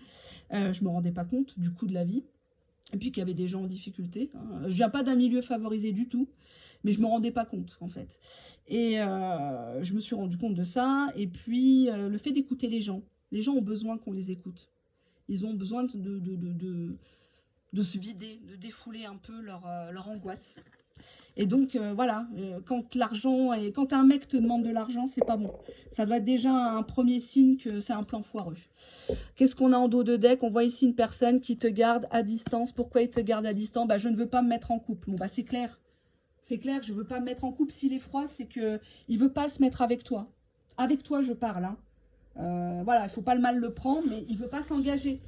Je me rendais pas compte du coût de la vie. Et puis qu'il y avait des gens en difficulté, hein. Je viens pas d'un milieu favorisé du tout, mais je me rendais pas compte en fait. Et je me suis rendu compte de ça. Et puis le fait d'écouter les gens ont besoin qu'on les écoute. Ils ont besoin de se vider, de défouler un peu leur angoisse. Et donc voilà, quand l'argent et quand un mec te demande de l'argent, c'est pas bon. Ça doit être déjà un premier signe que c'est un plan foireux. Qu'est-ce qu'on a en dos de deck? On voit ici une personne qui te garde à distance. Pourquoi il te garde à distance? Bah, je ne veux pas me mettre en couple. Bon, bah, c'est clair. C'est clair, je ne veux pas me mettre en couple. S'il est froid, c'est qu'il ne veut pas se mettre avec toi. Avec toi, je parle, hein. Voilà, il ne faut pas le mal le prendre, mais il ne veut pas s'engager.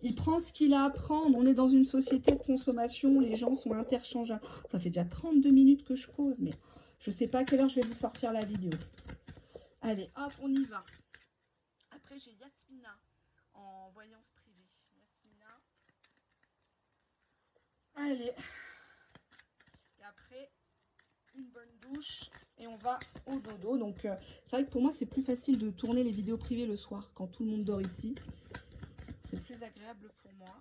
Il prend ce qu'il a à prendre. On est dans une société de consommation. Les gens sont interchangeables. Ça fait déjà 32 minutes que je cause, mais je ne sais pas à quelle heure je vais vous sortir la vidéo. Allez, hop, on y va. Après, j'ai Yasmina en voyance privée. Yasmina. Allez. Et après, une bonne douche. Et on va au dodo. Donc, c'est vrai que pour moi, c'est plus facile de tourner les vidéos privées le soir quand tout le monde dort ici. C'est plus agréable pour moi.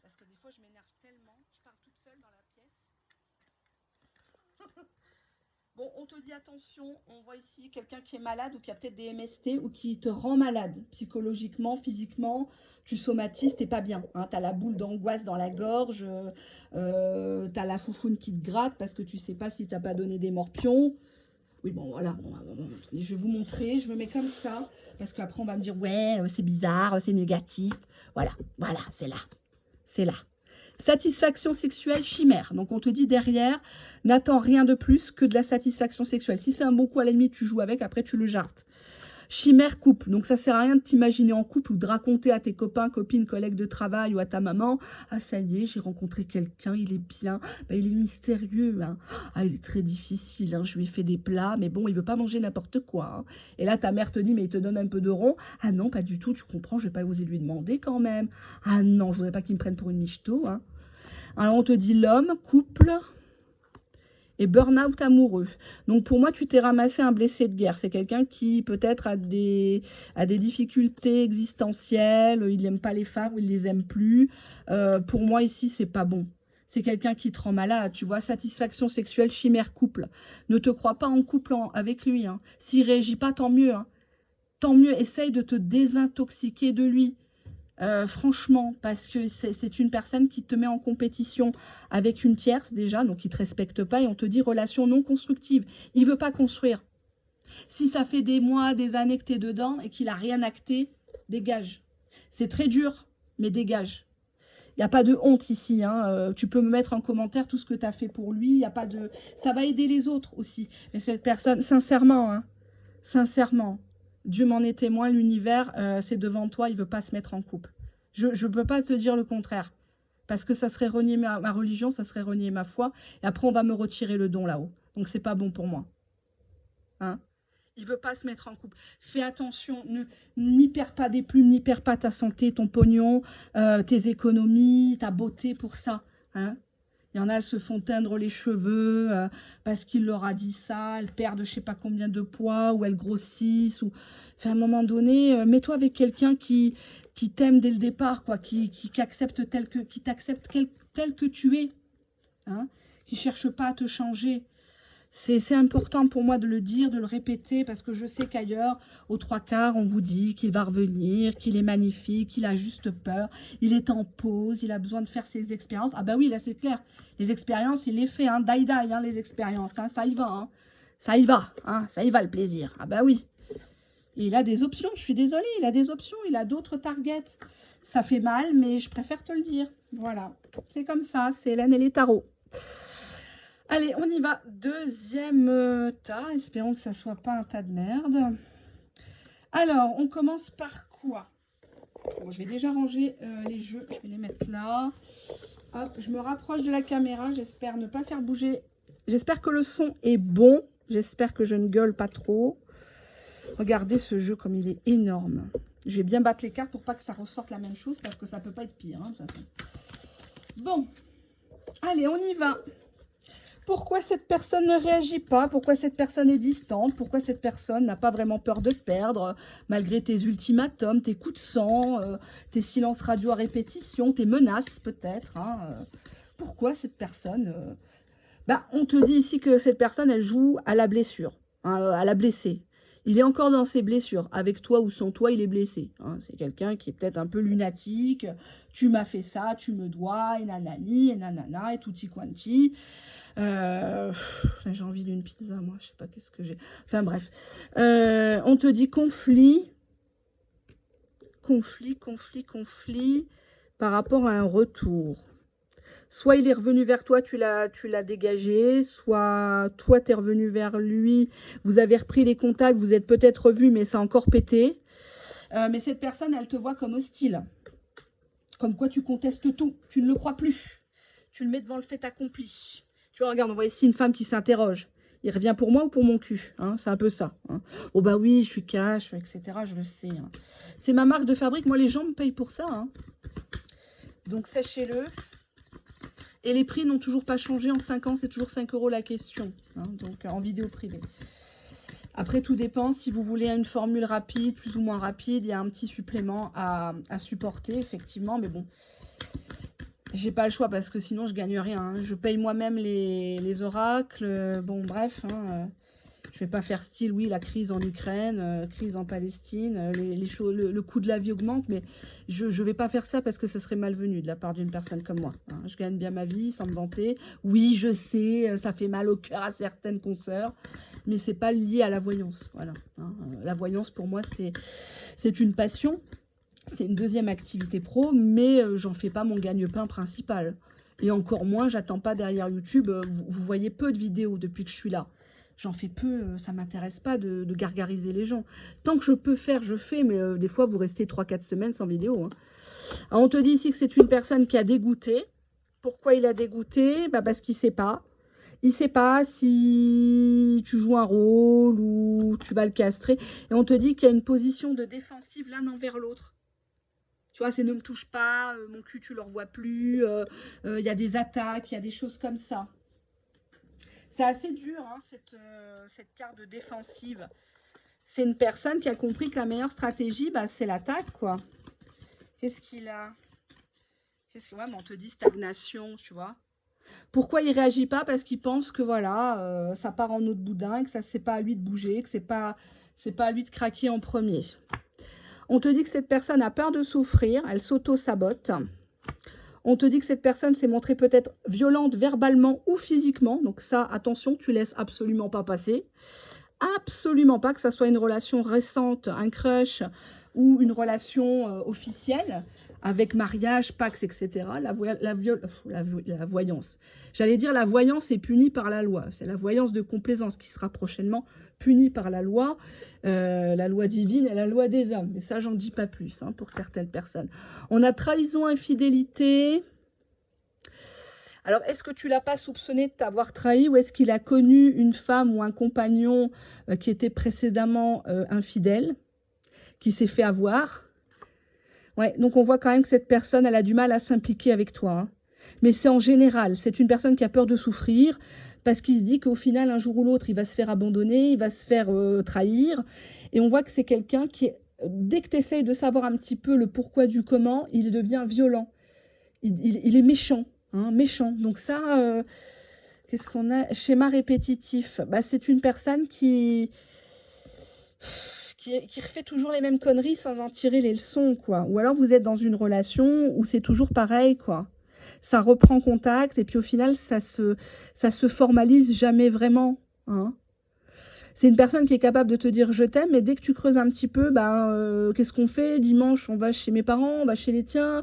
Parce que des fois, je m'énerve tellement. Je pars toute seule dans la pièce. Bon, on te dit attention, on voit ici quelqu'un qui est malade ou qui a peut-être des MST ou qui te rend malade psychologiquement, physiquement, tu somatises, t'es pas bien, hein, t'as la boule d'angoisse dans la gorge, t'as la foufoune qui te gratte parce que tu sais pas si t'as pas donné des morpions. Oui, bon, voilà, je vais vous montrer, je me mets comme ça, parce qu'après on va me dire, ouais, c'est bizarre, c'est négatif. Voilà, voilà, c'est là, c'est là. Satisfaction sexuelle chimère. Donc on te dit derrière, n'attends rien de plus que de la satisfaction sexuelle. Si c'est un bon coup, à la limite, tu joues avec, après tu le jartes. Chimère couple. Donc ça sert à rien de t'imaginer en couple ou de raconter à tes copains, copines, collègues de travail ou à ta maman, ah ça y est, j'ai rencontré quelqu'un, il est bien, bah, il est mystérieux, hein. Ah il est très difficile, hein. Je lui ai fait des plats, mais bon, il veut pas manger n'importe quoi, hein. Et là ta mère te dit, mais il te donne un peu de rond. Ah non, pas du tout, tu comprends, je vais pas oser lui demander quand même. Ah non, je voudrais pas qu'il me prenne pour une michto, hein. Alors on te dit l'homme, couple et burn-out amoureux. Donc pour moi, tu t'es ramassé un blessé de guerre. C'est quelqu'un qui peut-être a des difficultés existentielles, il n'aime pas les femmes ou il les aime plus. Pour moi ici, c'est pas bon. C'est quelqu'un qui te rend malade, tu vois, satisfaction sexuelle, chimère, couple. Ne te crois pas en couple avec lui, hein. S'il réagit pas, tant mieux, hein. Tant mieux, essaye de te désintoxiquer de lui. Franchement, parce que c'est une personne qui te met en compétition avec une tierce déjà, donc il ne te respecte pas, et on te dit relation non constructive. Il ne veut pas construire. Si ça fait des mois, des années que tu es dedans et qu'il n'a rien acté, dégage. C'est très dur, mais dégage. Il n'y a pas de honte ici, hein. Tu peux me mettre en commentaire tout ce que tu as fait pour lui. Y a pas de... Ça va aider les autres aussi. Mais cette personne, sincèrement, hein, sincèrement, Dieu m'en est témoin, l'univers, c'est devant toi, il ne veut pas se mettre en couple. Je ne peux pas te dire le contraire. Parce que ça serait renier ma religion, ça serait renier ma foi. Et après, on va me retirer le don là-haut. Donc, c'est pas bon pour moi. Hein? Il veut pas se mettre en couple. Fais attention, n'y perds pas des plumes, n'y perds pas ta santé, ton pognon, tes économies, ta beauté pour ça. Hein? Il y en a, elles se font teindre les cheveux parce qu'il leur a dit ça, elles perdent je sais pas combien de poids, ou elles grossissent. Ou... Enfin, à un moment donné, mets-toi avec quelqu'un qui t'aime dès le départ, quoi, qui accepte qui t'accepte tel que tu es, hein, qui cherche pas à te changer. C'est important pour moi de le dire, de le répéter, parce que je sais qu'ailleurs, aux trois quarts, on vous dit qu'il va revenir, qu'il est magnifique, qu'il a juste peur, il est en pause, il a besoin de faire ses expériences. Ah bah oui, là c'est clair, les expériences, il les fait, hein, die die, hein, les expériences, hein, ça y va, hein, ça y va, hein, ça y va le plaisir. Ah bah oui. Et il a des options, je suis désolée, il a des options, il a d'autres targets. Ça fait mal, mais je préfère te le dire. Voilà, c'est comme ça, c'est Hélène et les tarots. Allez, on y va. Deuxième tas. Espérons que ça soit pas un tas de merde. Alors, on commence par quoi? Bon, je vais déjà ranger les jeux. Je vais les mettre là. Hop, je me rapproche de la caméra. J'espère ne pas faire bouger. J'espère que le son est bon. J'espère que je ne gueule pas trop. Regardez ce jeu comme il est énorme. Je vais bien battre les cartes pour pas que ça ressorte la même chose parce que ça peut pas être pire. Hein, de toute façon. Bon, allez, on y va. Pourquoi cette personne ne réagit pas? Pourquoi cette personne est distante? Pourquoi cette personne n'a pas vraiment peur de te perdre, malgré tes ultimatums, tes coups de sang, tes silences radio à répétition, tes menaces peut-être, hein, pourquoi cette personne on te dit ici que cette personne, elle joue à la blessure, hein, à la blessée. Il est encore dans ses blessures. Avec toi ou sans toi, il est blessé. Hein. C'est quelqu'un qui est peut-être un peu lunatique. Tu m'as fait ça, tu me dois, et nanani, et nanana, et tutti quanti. J'ai envie d'une pizza, moi, je sais pas qu'est-ce que j'ai. Enfin bref. On te dit conflit par rapport à un retour. Soit il est revenu vers toi, tu l'as dégagé, soit toi tu es revenu vers lui, vous avez repris les contacts, vous êtes peut-être revus, mais ça a encore pété. Mais cette personne, elle te voit comme hostile. Comme quoi tu contestes tout, tu ne le crois plus. Tu le mets devant le fait accompli. Tu vois, regarde, on voit ici une femme qui s'interroge. Il revient pour moi ou pour mon cul, hein, c'est un peu ça. Hein. Oh bah oui, je suis cash, etc. Je le sais. Hein. C'est ma marque de fabrique. Moi, les gens me payent pour ça. Hein. Donc, sachez-le. Et les prix n'ont toujours pas changé. En 5 ans, c'est toujours 5 € la question. Hein, donc, en vidéo privée. Après, tout dépend. Si vous voulez une formule rapide, plus ou moins rapide, il y a un petit supplément à supporter, effectivement. Mais bon, j'ai pas le choix parce que sinon je gagne rien. Hein. Je paye moi-même les oracles. Bon, bref, hein, je vais pas faire style, oui, la crise en Ukraine, crise en Palestine, le coût de la vie augmente, mais je vais pas faire ça parce que ce serait malvenu de la part d'une personne comme moi. Hein. Je gagne bien ma vie sans me vanter. Oui, je sais, ça fait mal au cœur à certaines consoeurs, mais c'est pas lié à la voyance. Voilà. Hein. La voyance pour moi c'est une passion. C'est une deuxième activité pro, mais j'en fais pas mon gagne-pain principal. Et encore moins, j'attends pas derrière YouTube. Vous voyez peu de vidéos depuis que je suis là. J'en fais peu, ça m'intéresse pas de gargariser les gens. Tant que je peux faire, je fais, mais des fois, vous restez 3-4 semaines sans vidéo. Hein. Alors, on te dit ici que c'est une personne qui a dégoûté. Pourquoi il a dégoûté? Parce qu'il sait pas. Il sait pas si tu joues un rôle ou tu vas le castrer. Et on te dit qu'il y a une position de défensive l'un envers l'autre. Tu vois, c'est ne me touche pas, mon cul tu le revois plus, il y a des attaques, il y a des choses comme ça. C'est assez dur, hein, cette carte de défensive. C'est une personne qui a compris que la meilleure stratégie, c'est l'attaque, quoi. Qu'est-ce qu'il a? Ouais, mais on te dit stagnation, tu vois. Pourquoi il réagit pas? Parce qu'il pense que voilà, ça part en autre boudin, que ça c'est pas à lui de bouger, que c'est pas à lui de craquer en premier. On te dit que cette personne a peur de souffrir, elle s'auto-sabote. On te dit que cette personne s'est montrée peut-être violente verbalement ou physiquement. Donc ça, attention, tu laisses absolument pas passer. Absolument pas, que ça soit une relation récente, un crush ou une relation officielle avec mariage, pax, etc. La voyance. J'allais dire la voyance est punie par la loi. C'est la voyance de complaisance qui sera prochainement punie par la loi divine et la loi des hommes. Mais ça, j'en dis pas plus hein, pour certaines personnes. On a trahison, infidélité. Alors, est-ce que tu l'as pas soupçonné de t'avoir trahi ou est-ce qu'il a connu une femme ou un compagnon qui était précédemment infidèle, qui s'est fait avoir? Ouais, donc on voit quand même que cette personne, elle a du mal à s'impliquer avec toi, hein. Mais c'est en général, c'est une personne qui a peur de souffrir parce qu'il se dit qu'au final, un jour ou l'autre, il va se faire abandonner, il va se faire trahir. Et on voit que c'est quelqu'un qui, dès que tu essayes de savoir un petit peu le pourquoi du comment, il devient violent. Il est méchant, hein, méchant. Donc ça, qu'est-ce qu'on a? Schéma répétitif. Bah, c'est une personne qui refait toujours les mêmes conneries sans en tirer les leçons, quoi. Ou alors vous êtes dans une relation où c'est toujours pareil, quoi. Ça reprend contact et puis au final, ça se formalise jamais vraiment, hein. C'est une personne qui est capable de te dire je t'aime, mais dès que tu creuses un petit peu, ben, qu'est-ce qu'on fait? Dimanche, on va chez mes parents, on va chez les tiens.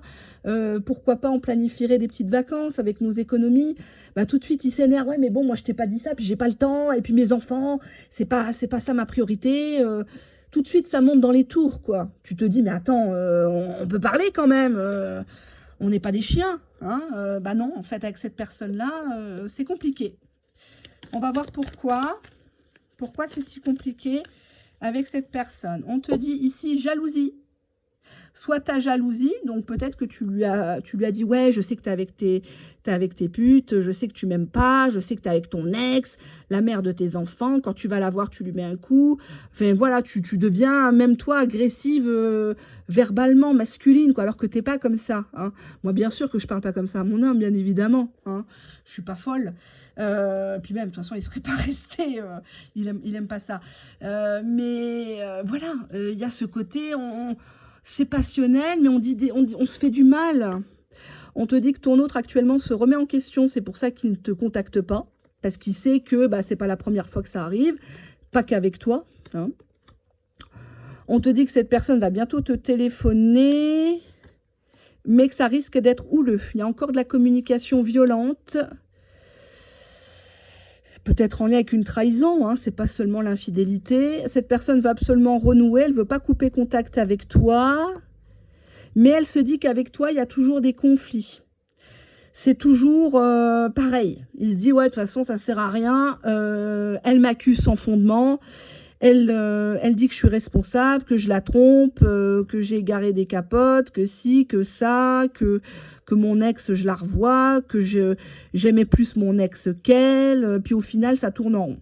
Pourquoi pas on planifierait des petites vacances avec nos économies? Bah, tout de suite, il s'énerve. Ouais, mais bon, moi, je t'ai pas dit ça, puis j'ai pas le temps. Et puis mes enfants, c'est pas ça ma priorité. Tout de suite, ça monte dans les tours, quoi. Tu te dis, mais attends, on peut parler quand même. On n'est pas des chiens, hein. Bah non, en fait, avec cette personne-là, c'est compliqué. On va voir pourquoi. Pourquoi c'est si compliqué avec cette personne? On te dit ici jalousie. Soit ta jalousie, donc peut-être que tu lui as dit ouais, je sais que t'es avec tes putes, je sais que tu m'aimes pas, je sais que t'es avec ton ex, la mère de tes enfants, quand tu vas la voir, tu lui mets un coup. Enfin voilà, tu deviens même toi agressive verbalement, masculine, quoi, alors que t'es pas comme ça, hein. Moi, bien sûr que je parle pas comme ça à mon homme, bien évidemment, hein. Je suis pas folle. Puis même, de toute façon, il serait pas resté. Il aime pas ça. Voilà, il y a ce côté, c'est passionnel, mais on se fait du mal. On te dit que ton autre actuellement se remet en question, c'est pour ça qu'il ne te contacte pas, parce qu'il sait que bah, c'est pas la première fois que ça arrive, pas qu'avec toi, hein. On te dit que cette personne va bientôt te téléphoner, mais que ça risque d'être houleux. Il y a encore de la communication violente, peut-être en lien avec une trahison, hein, c'est pas seulement l'infidélité. Cette personne veut absolument renouer, elle veut pas couper contact avec toi, mais elle se dit qu'avec toi, il y a toujours des conflits. C'est toujours pareil. Il se dit, ouais, de toute façon, ça sert à rien. Elle m'accuse sans fondement. Elle dit que je suis responsable, que je la trompe, que j'ai égaré des capotes, que si, que ça, que mon ex, je la revois, que j'aimais plus mon ex qu'elle. Puis au final, ça tourne en rond.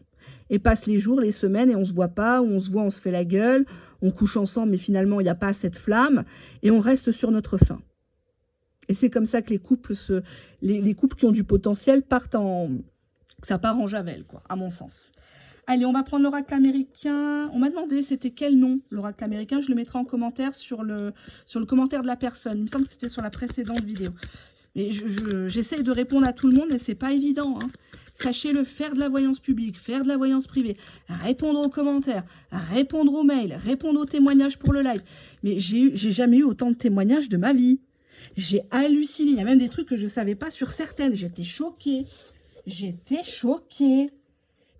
Et passent les jours, les semaines, et on se voit pas, ou on se voit, on se fait la gueule, on couche ensemble, mais finalement, il n'y a pas cette flamme, et on reste sur notre faim. Et c'est comme ça que les couples qui ont du potentiel ça part en javel, quoi, à mon sens. Allez, on va prendre l'oracle américain. On m'a demandé c'était quel nom, l'oracle américain. Je le mettrai en commentaire sur le commentaire de la personne. Il me semble que c'était sur la précédente vidéo. Mais j'essaye de répondre à tout le monde, mais c'est pas évident, hein. Sachez-le, faire de la voyance publique, faire de la voyance privée, répondre aux commentaires, répondre aux mails, répondre aux témoignages pour le live. Mais j'ai jamais eu autant de témoignages de ma vie. J'ai halluciné. Il y a même des trucs que je ne savais pas sur certaines. J'étais choquée. J'étais choquée.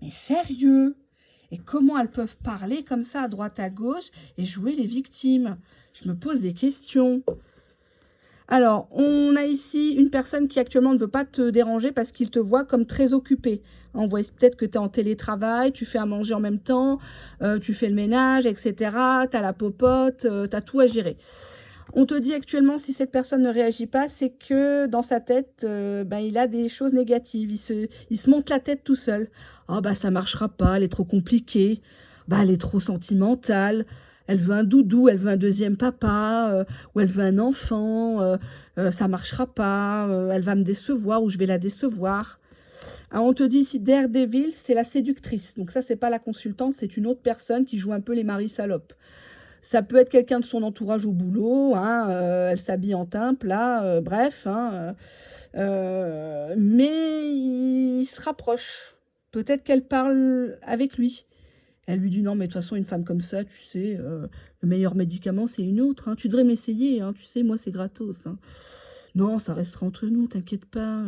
Mais sérieux? Et comment elles peuvent parler comme ça à droite à gauche et jouer les victimes? Je me pose des questions. Alors, on a ici une personne qui actuellement ne veut pas te déranger parce qu'il te voit comme très occupé. On voit peut-être que tu es en télétravail, tu fais à manger en même temps, tu fais le ménage, etc. Tu as la popote, tu as tout à gérer. On te dit actuellement, si cette personne ne réagit pas, c'est que dans sa tête, il a des choses négatives. Il se monte la tête tout seul. Ah bah ça marchera pas, elle est trop compliquée. Bah elle est trop sentimentale. Elle veut un doudou, elle veut un deuxième papa, ou elle veut un enfant. Ça marchera pas. Elle va me décevoir ou je vais la décevoir. Alors on te dit ici Daredevil, c'est la séductrice. Donc ça c'est pas la consultante, c'est une autre personne qui joue un peu les maris salopes. Ça peut être quelqu'un de son entourage au boulot, hein, elle s'habille en timpe, là, bref, hein, mais il se rapproche. Peut-être qu'elle parle avec lui. Elle lui dit non, mais de toute façon, une femme comme ça, tu sais, le meilleur médicament, c'est une autre, hein. Tu devrais m'essayer, hein, tu sais, moi, c'est gratos, hein. Non, ça restera entre nous, t'inquiète pas.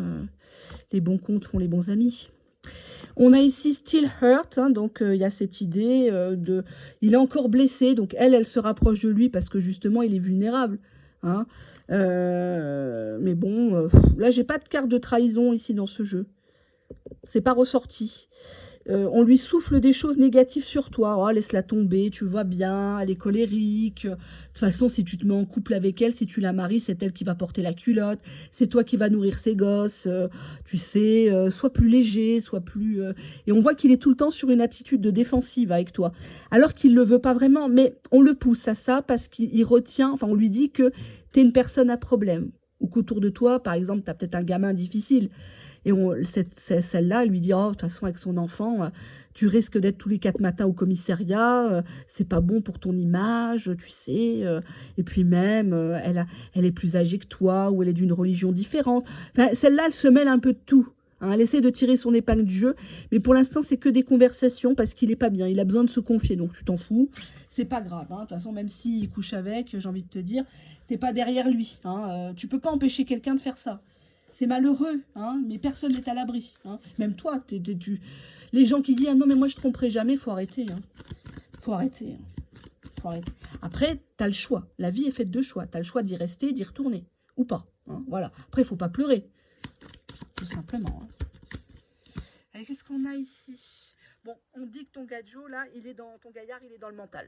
Les bons comptes font les bons amis. On a ici Still Hurt, hein, donc il y a cette idée il est encore blessé, donc elle se rapproche de lui parce que justement il est vulnérable, hein. Mais bon, là, j'ai pas de carte de trahison ici dans ce jeu. C'est pas ressorti. On lui souffle des choses négatives sur toi. Oh, laisse-la tomber, tu vois bien, elle est colérique. De toute façon, si tu te mets en couple avec elle, si tu la maries, c'est elle qui va porter la culotte. C'est toi qui vas nourrir ses gosses. Tu sais, sois plus léger, sois plus... Et on voit qu'il est tout le temps sur une attitude de défensive avec toi. Alors qu'il ne le veut pas vraiment, mais on le pousse à ça parce qu'il retient, enfin on lui dit que tu es une personne à problème. Ou qu'autour de toi, par exemple, tu as peut-être un gamin difficile. Et celle-là, elle lui dit, oh, de toute façon, avec son enfant, tu risques d'être tous les 4 matins au commissariat, c'est pas bon pour ton image, tu sais. Et puis même, elle est plus âgée que toi, ou elle est d'une religion différente. Enfin, celle-là, elle se mêle un peu de tout. Hein, elle essaie de tirer son épingle du jeu, mais pour l'instant, c'est que des conversations parce qu'il est pas bien. Il a besoin de se confier, donc tu t'en fous. C'est pas grave. Hein. De toute façon, même s'il couche avec, j'ai envie de te dire, t'es pas derrière lui. Hein. Tu peux pas empêcher quelqu'un de faire ça. C'est malheureux, hein, mais personne n'est à l'abri. Hein. Même toi, les gens qui disent ah non mais moi je tromperai jamais, faut arrêter. Hein. Faut arrêter. Hein. Faut arrêter. Après, t'as le choix. La vie est faite de choix. T'as le choix d'y rester, d'y retourner ou pas. Hein. Voilà. Après, il faut pas pleurer, tout simplement. Hein. Allez, qu'est-ce qu'on a ici? Bon, on dit que ton gadjo là, ton gaillard, il est dans le mental.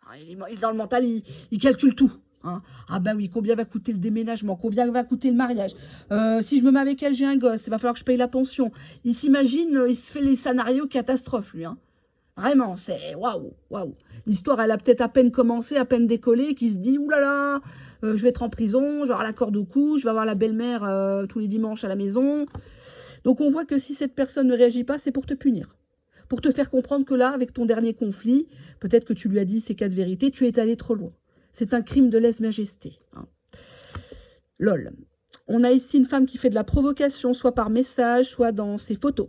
Hein, il est dans le mental, il calcule tout. Hein. Ah ben oui, combien va coûter le déménagement, combien va coûter le mariage, si je me mets avec elle, j'ai un gosse, il va falloir que je paye la pension. Il s'imagine, il se fait les scénarios catastrophes, lui. Hein. Vraiment, c'est waouh, waouh. L'histoire, elle a peut-être à peine commencé, à peine décollé, qui se dit, oulala, je vais être en prison, je vais avoir la corde au cou, je vais avoir la belle-mère tous les dimanches à la maison. Donc on voit que si cette personne ne réagit pas, c'est pour te punir. Pour te faire comprendre que là, avec ton dernier conflit, peut-être que tu lui as dit ces 4 vérités, tu es allé trop loin. C'est un crime de lèse-majesté. Hein. Lol. On a ici une femme qui fait de la provocation, soit par message, soit dans ses photos.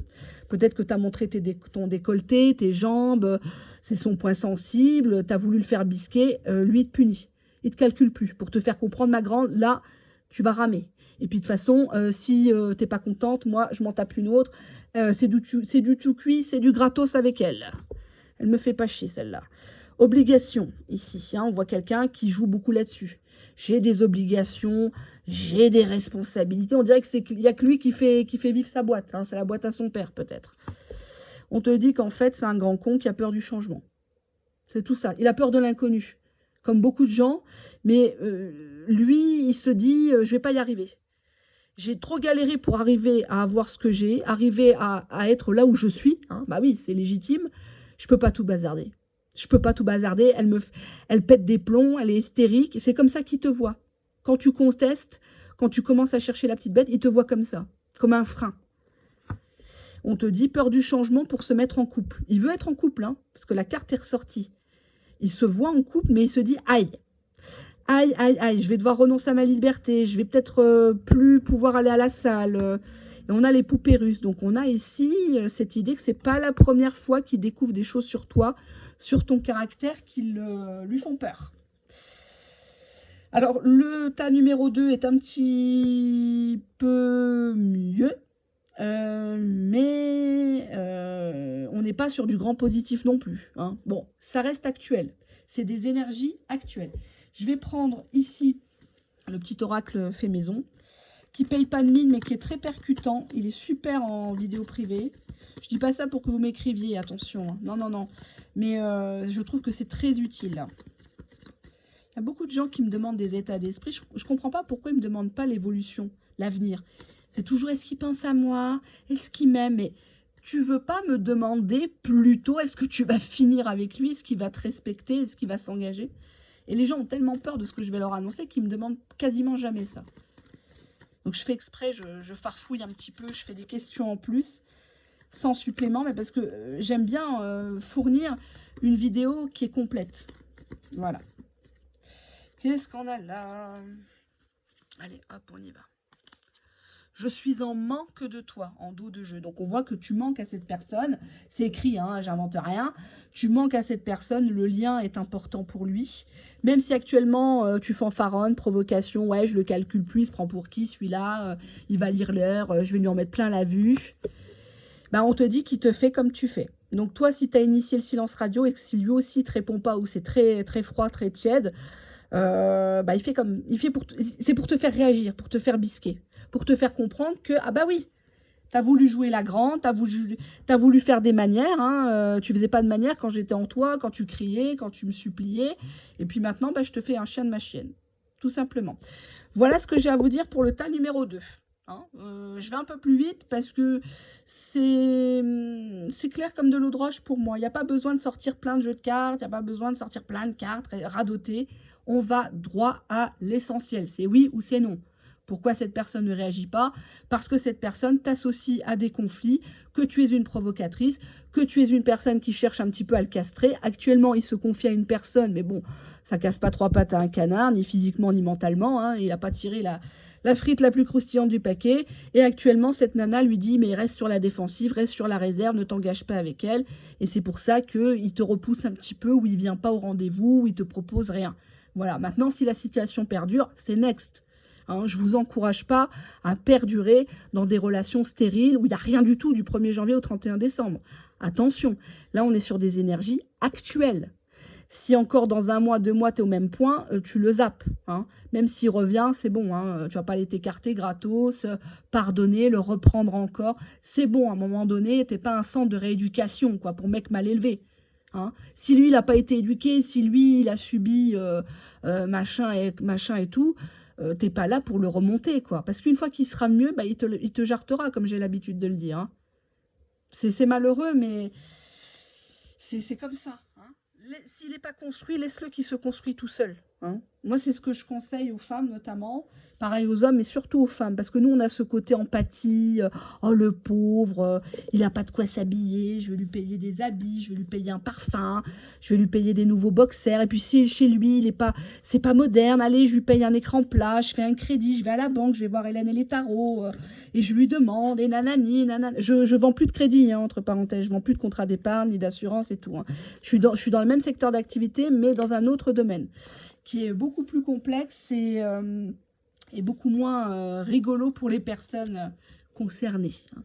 Peut-être que tu as montré ton décolleté, tes jambes, c'est son point sensible, tu as voulu le faire bisquer, lui il te punit. Il te calcule plus. Pour te faire comprendre, ma grande, là, tu vas ramer. Et puis de toute façon, si t'es pas contente, moi je m'en tape une autre. C'est du tout cuit, c'est du gratos avec elle. Elle me fait pas chier celle-là. Obligation, ici, hein, on voit quelqu'un qui joue beaucoup là-dessus. J'ai des obligations, j'ai des responsabilités. On dirait qu'il n'y a que lui qui fait vivre sa boîte. Hein, c'est la boîte à son père, peut-être. On te dit qu'en fait, c'est un grand con qui a peur du changement. C'est tout ça. Il a peur de l'inconnu, comme beaucoup de gens. Mais lui, il se dit, je vais pas y arriver. J'ai trop galéré pour arriver à avoir ce que j'ai, arriver à être là où je suis. Hein. Bah oui, c'est légitime. Je peux pas tout bazarder. Je peux pas tout bazarder. Elle pète des plombs, elle est hystérique. C'est comme ça qu'il te voit. Quand tu contestes, quand tu commences à chercher la petite bête, il te voit comme ça, comme un frein. On te dit peur du changement pour se mettre en couple. Il veut être en couple, hein, parce que la carte est ressortie. Il se voit en couple, mais il se dit aïe. Aïe, aïe, aïe, je vais devoir renoncer à ma liberté, je vais peut-être plus pouvoir aller à la salle. Et on a les poupées russes. Donc on a ici cette idée que c'est pas la première fois qu'il découvre des choses sur toi, sur ton caractère, qui lui font peur. Alors le tas numéro 2 est un petit peu mieux. Mais on n'est pas sur du grand positif non plus. Hein. Bon, ça reste actuel. C'est des énergies actuelles. Je vais prendre ici le petit oracle fait maison, qui paye pas de mine, mais qui est très percutant. Il est super en vidéo privée. Je dis pas ça pour que vous m'écriviez, attention. Hein. Non, non, non. Mais je trouve que c'est très utile. Il y a beaucoup de gens qui me demandent des états d'esprit. Je ne comprends pas pourquoi ils ne me demandent pas l'évolution, l'avenir. C'est toujours est-ce qu'il pense à moi, est-ce qu'il m'aime, mais tu veux pas me demander plutôt est-ce que tu vas finir avec lui, est-ce qu'il va te respecter, est-ce qu'il va s'engager. Et les gens ont tellement peur de ce que je vais leur annoncer qu'ils me demandent quasiment jamais ça. Donc je fais exprès, je farfouille un petit peu, je fais des questions en plus, sans supplément, mais parce que j'aime bien fournir une vidéo qui est complète. Voilà. Qu'est-ce qu'on a là? Allez, hop, on y va. Je suis en manque de toi, en dos de jeu. Donc on voit que tu manques à cette personne. C'est écrit, hein, j'invente rien. Tu manques à cette personne, le lien est important pour lui. Même si actuellement tu fanfaronnes, provocation, ouais, je le calcule plus, il se prend pour qui celui-là, il va lire l'heure, je vais lui en mettre plein la vue. Bah, on te dit qu'il te fait comme tu fais. Donc toi, si tu as initié le silence radio et que si lui aussi ne te répond pas ou c'est très, très froid, très tiède, bah, c'est pour te faire réagir, pour te faire bisquer, pour te faire comprendre que, ah bah oui, t'as voulu jouer la grande, t'as voulu faire des manières, hein, tu faisais pas de manières quand j'étais en toi, quand tu criais, quand tu me suppliais, et puis maintenant, bah, je te fais un chien de ma chienne, tout simplement. Voilà ce que j'ai à vous dire pour le tas numéro 2. Hein. Je vais un peu plus vite parce que c'est clair comme de l'eau de roche pour moi. Il n'y a pas besoin de sortir plein de jeux de cartes, il n'y a pas besoin de sortir plein de cartes radotées. On va droit à l'essentiel. C'est oui ou c'est non. Pourquoi cette personne ne réagit pas? Parce que cette personne t'associe à des conflits, que tu es une provocatrice, que tu es une personne qui cherche un petit peu à le castrer. Actuellement, il se confie à une personne, mais bon, ça casse pas trois pattes à un canard, ni physiquement ni mentalement. Hein. Il n'a pas tiré la frite la plus croustillante du paquet. Et actuellement, cette nana lui dit, mais reste sur la défensive, reste sur la réserve, ne t'engage pas avec elle. Et c'est pour ça qu'il te repousse un petit peu, ou il vient pas au rendez-vous, ou il te propose rien. Voilà, maintenant, si la situation perdure, c'est next. Hein, je ne vous encourage pas à perdurer dans des relations stériles où il n'y a rien du tout du 1er janvier au 31 décembre. Attention, là on est sur des énergies actuelles. Si encore dans 1 mois, 2 mois, tu es au même point, tu le zappes. Hein. Même s'il revient, c'est bon. Hein. Tu vas pas aller t'écarter gratos, pardonner, le reprendre encore. C'est bon, à un moment donné, tu n'es pas un centre de rééducation quoi, pour mec mal élevé. Hein. Si lui, il n'a pas été éduqué, si lui, il a subi machin et tout, t'es pas là pour le remonter. Quoi. Parce qu'une fois qu'il sera mieux, bah, il te jartera, comme j'ai l'habitude de le dire. Hein. C'est malheureux, mais c'est comme ça. Hein. S'il n'est pas construit, laisse-le qu'il se construit tout seul. Hein. Moi, c'est ce que je conseille aux femmes notamment, pareil aux hommes, mais surtout aux femmes, parce que nous, on a ce côté empathie, oh le pauvre, il n'a pas de quoi s'habiller, je vais lui payer des habits, je vais lui payer un parfum, je vais lui payer des nouveaux boxers, et puis si chez lui, c'est pas moderne, allez, je lui paye un écran plat, je fais un crédit, je vais à la banque, je vais voir Hélène et les tarots, et je lui demande, et nanani, nanana. Je vends plus de crédit, hein, entre parenthèses, je vends plus de contrat d'épargne, ni d'assurance et tout. Hein. Je suis dans le même secteur d'activité, mais dans un autre domaine, qui est beaucoup plus complexe et beaucoup moins rigolo pour les personnes concernées. Hein.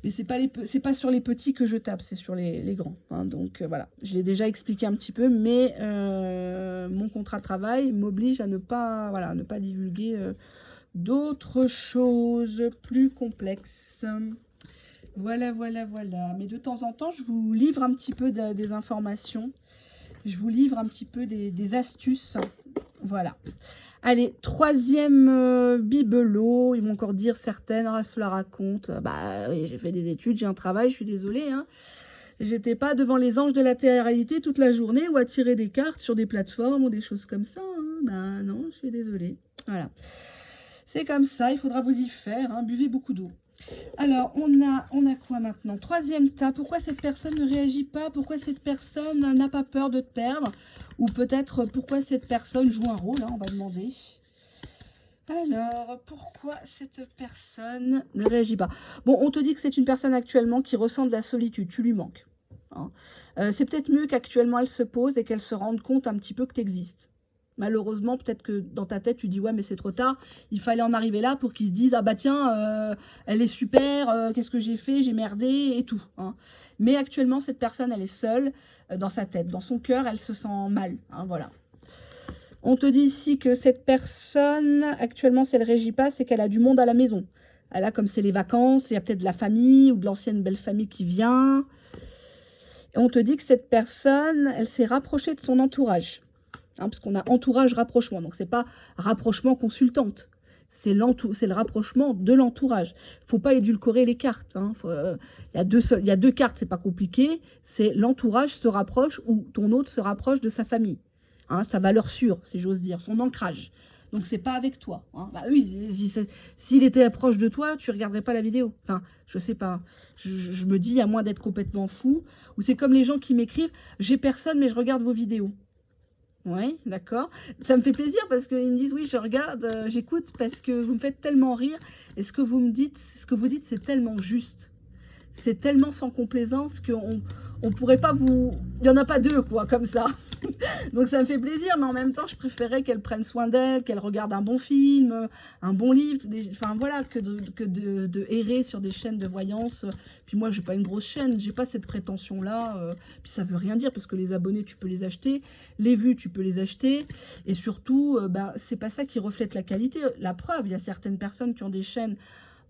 Mais c'est pas sur les petits que je tape, c'est sur les grands. Hein. Donc voilà, je l'ai déjà expliqué un petit peu, mais mon contrat de travail m'oblige à ne pas divulguer d'autres choses plus complexes. Voilà. Mais de temps en temps, je vous livre un petit peu des informations. Je vous livre un petit peu des astuces. Voilà. Allez, 3e bibelot. Ils vont encore dire certaines. Ah, cela raconte. Bah oui, j'ai fait des études, j'ai un travail, je suis désolée. Hein. J'étais pas devant les anges de la télé-réalité toute la journée ou à tirer des cartes sur des plateformes ou des choses comme ça. Hein. Bah non, je suis désolée. Voilà. C'est comme ça, il faudra vous y faire. Hein. Buvez beaucoup d'eau. Alors, on a quoi maintenant? 3e tas. Pourquoi cette personne ne réagit pas? Pourquoi cette personne n'a pas peur de te perdre? Ou peut-être pourquoi cette personne joue un rôle, hein, on va demander. Alors, pourquoi cette personne ne réagit pas? Bon, on te dit que c'est une personne actuellement qui ressent de la solitude. Tu lui manques. Hein. C'est peut-être mieux qu'actuellement elle se pose et qu'elle se rende compte un petit peu que tu existes. Malheureusement, peut-être que dans ta tête, tu dis ouais, mais c'est trop tard. Il fallait en arriver là pour qu'ils se disent ah bah tiens, elle est super, qu'est-ce que j'ai fait, j'ai merdé et tout. Hein. Mais actuellement, cette personne, elle est seule dans sa tête, dans son cœur, elle se sent mal. Hein, voilà. On te dit ici que cette personne, actuellement, si elle ne régit pas, c'est qu'elle a du monde à la maison. Elle a, comme c'est les vacances, il y a peut-être de la famille ou de l'ancienne belle famille qui vient. Et on te dit que cette personne, elle s'est rapprochée de son entourage. Hein, parce qu'on a entourage rapprochement, donc c'est pas rapprochement consultante, c'est le rapprochement de l'entourage. Faut pas édulcorer les cartes. Hein. Y a deux cartes, c'est pas compliqué. C'est l'entourage se rapproche ou ton hôte se rapproche de sa famille. Hein, sa valeur sûre, si j'ose dire, son ancrage. Donc c'est pas avec toi. Hein. Bah oui, s'il était proche de toi, tu regarderais pas la vidéo. Enfin, je sais pas. Je me dis, à moins d'être complètement fou, ou c'est comme les gens qui m'écrivent, j'ai personne mais je regarde vos vidéos. Oui, d'accord. Ça me fait plaisir parce qu'ils me disent oui, je regarde, j'écoute parce que vous me faites tellement rire et ce que vous dites, c'est tellement juste. c'est tellement sans complaisance qu'on pourrait pas vous... Il n'y en a pas deux, quoi, comme ça. Donc ça me fait plaisir, mais en même temps, je préférais qu'elle prenne soin d'elle, qu'elle regarde un bon film, un bon livre, enfin voilà, que de errer sur des chaînes de voyance. Puis moi, j'ai pas une grosse chaîne, j'ai pas cette prétention-là. Puis ça veut rien dire, parce que les abonnés, tu peux les acheter, les vues, tu peux les acheter, et surtout, ben, c'est pas ça qui reflète la qualité. La preuve, il y a certaines personnes qui ont des chaînes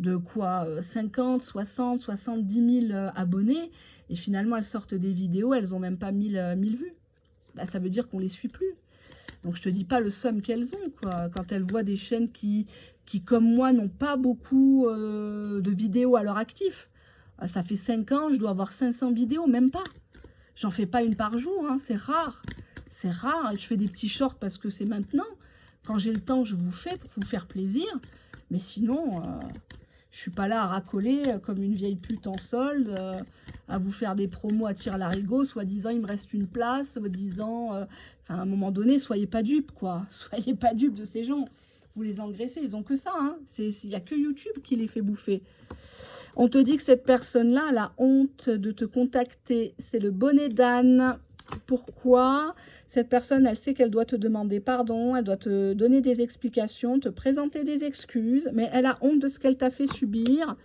de quoi 50, 60, 70 000 abonnés, et finalement, elles sortent des vidéos, elles ont même pas 1000 vues. Bah, ça veut dire qu'on les suit plus. Donc je te dis pas le somme qu'elles ont, quoi. Quand elles voient des chaînes qui comme moi, n'ont pas beaucoup de vidéos à leur actif. Ça fait 5 ans, je dois avoir 500 vidéos, même pas. J'en fais pas une par jour, hein, c'est rare. C'est rare, je fais des petits shorts parce que c'est maintenant. Quand j'ai le temps, je vous fais pour vous faire plaisir. Mais sinon, je suis pas là à racoler comme une vieille pute en solde, à vous faire des promos à tire-larigot, soi-disant il me reste une place, soi-disant, à un moment donné, soyez pas dupes, quoi. Soyez pas dupes de ces gens. Vous les engraissez, ils ont que ça, hein. Il n'y a que YouTube qui les fait bouffer. On te dit que cette personne-là, elle a honte de te contacter. C'est le bonnet d'âne. Pourquoi? Cette personne, elle sait qu'elle doit te demander pardon, elle doit te donner des explications, te présenter des excuses, mais elle a honte de ce qu'elle t'a fait subir.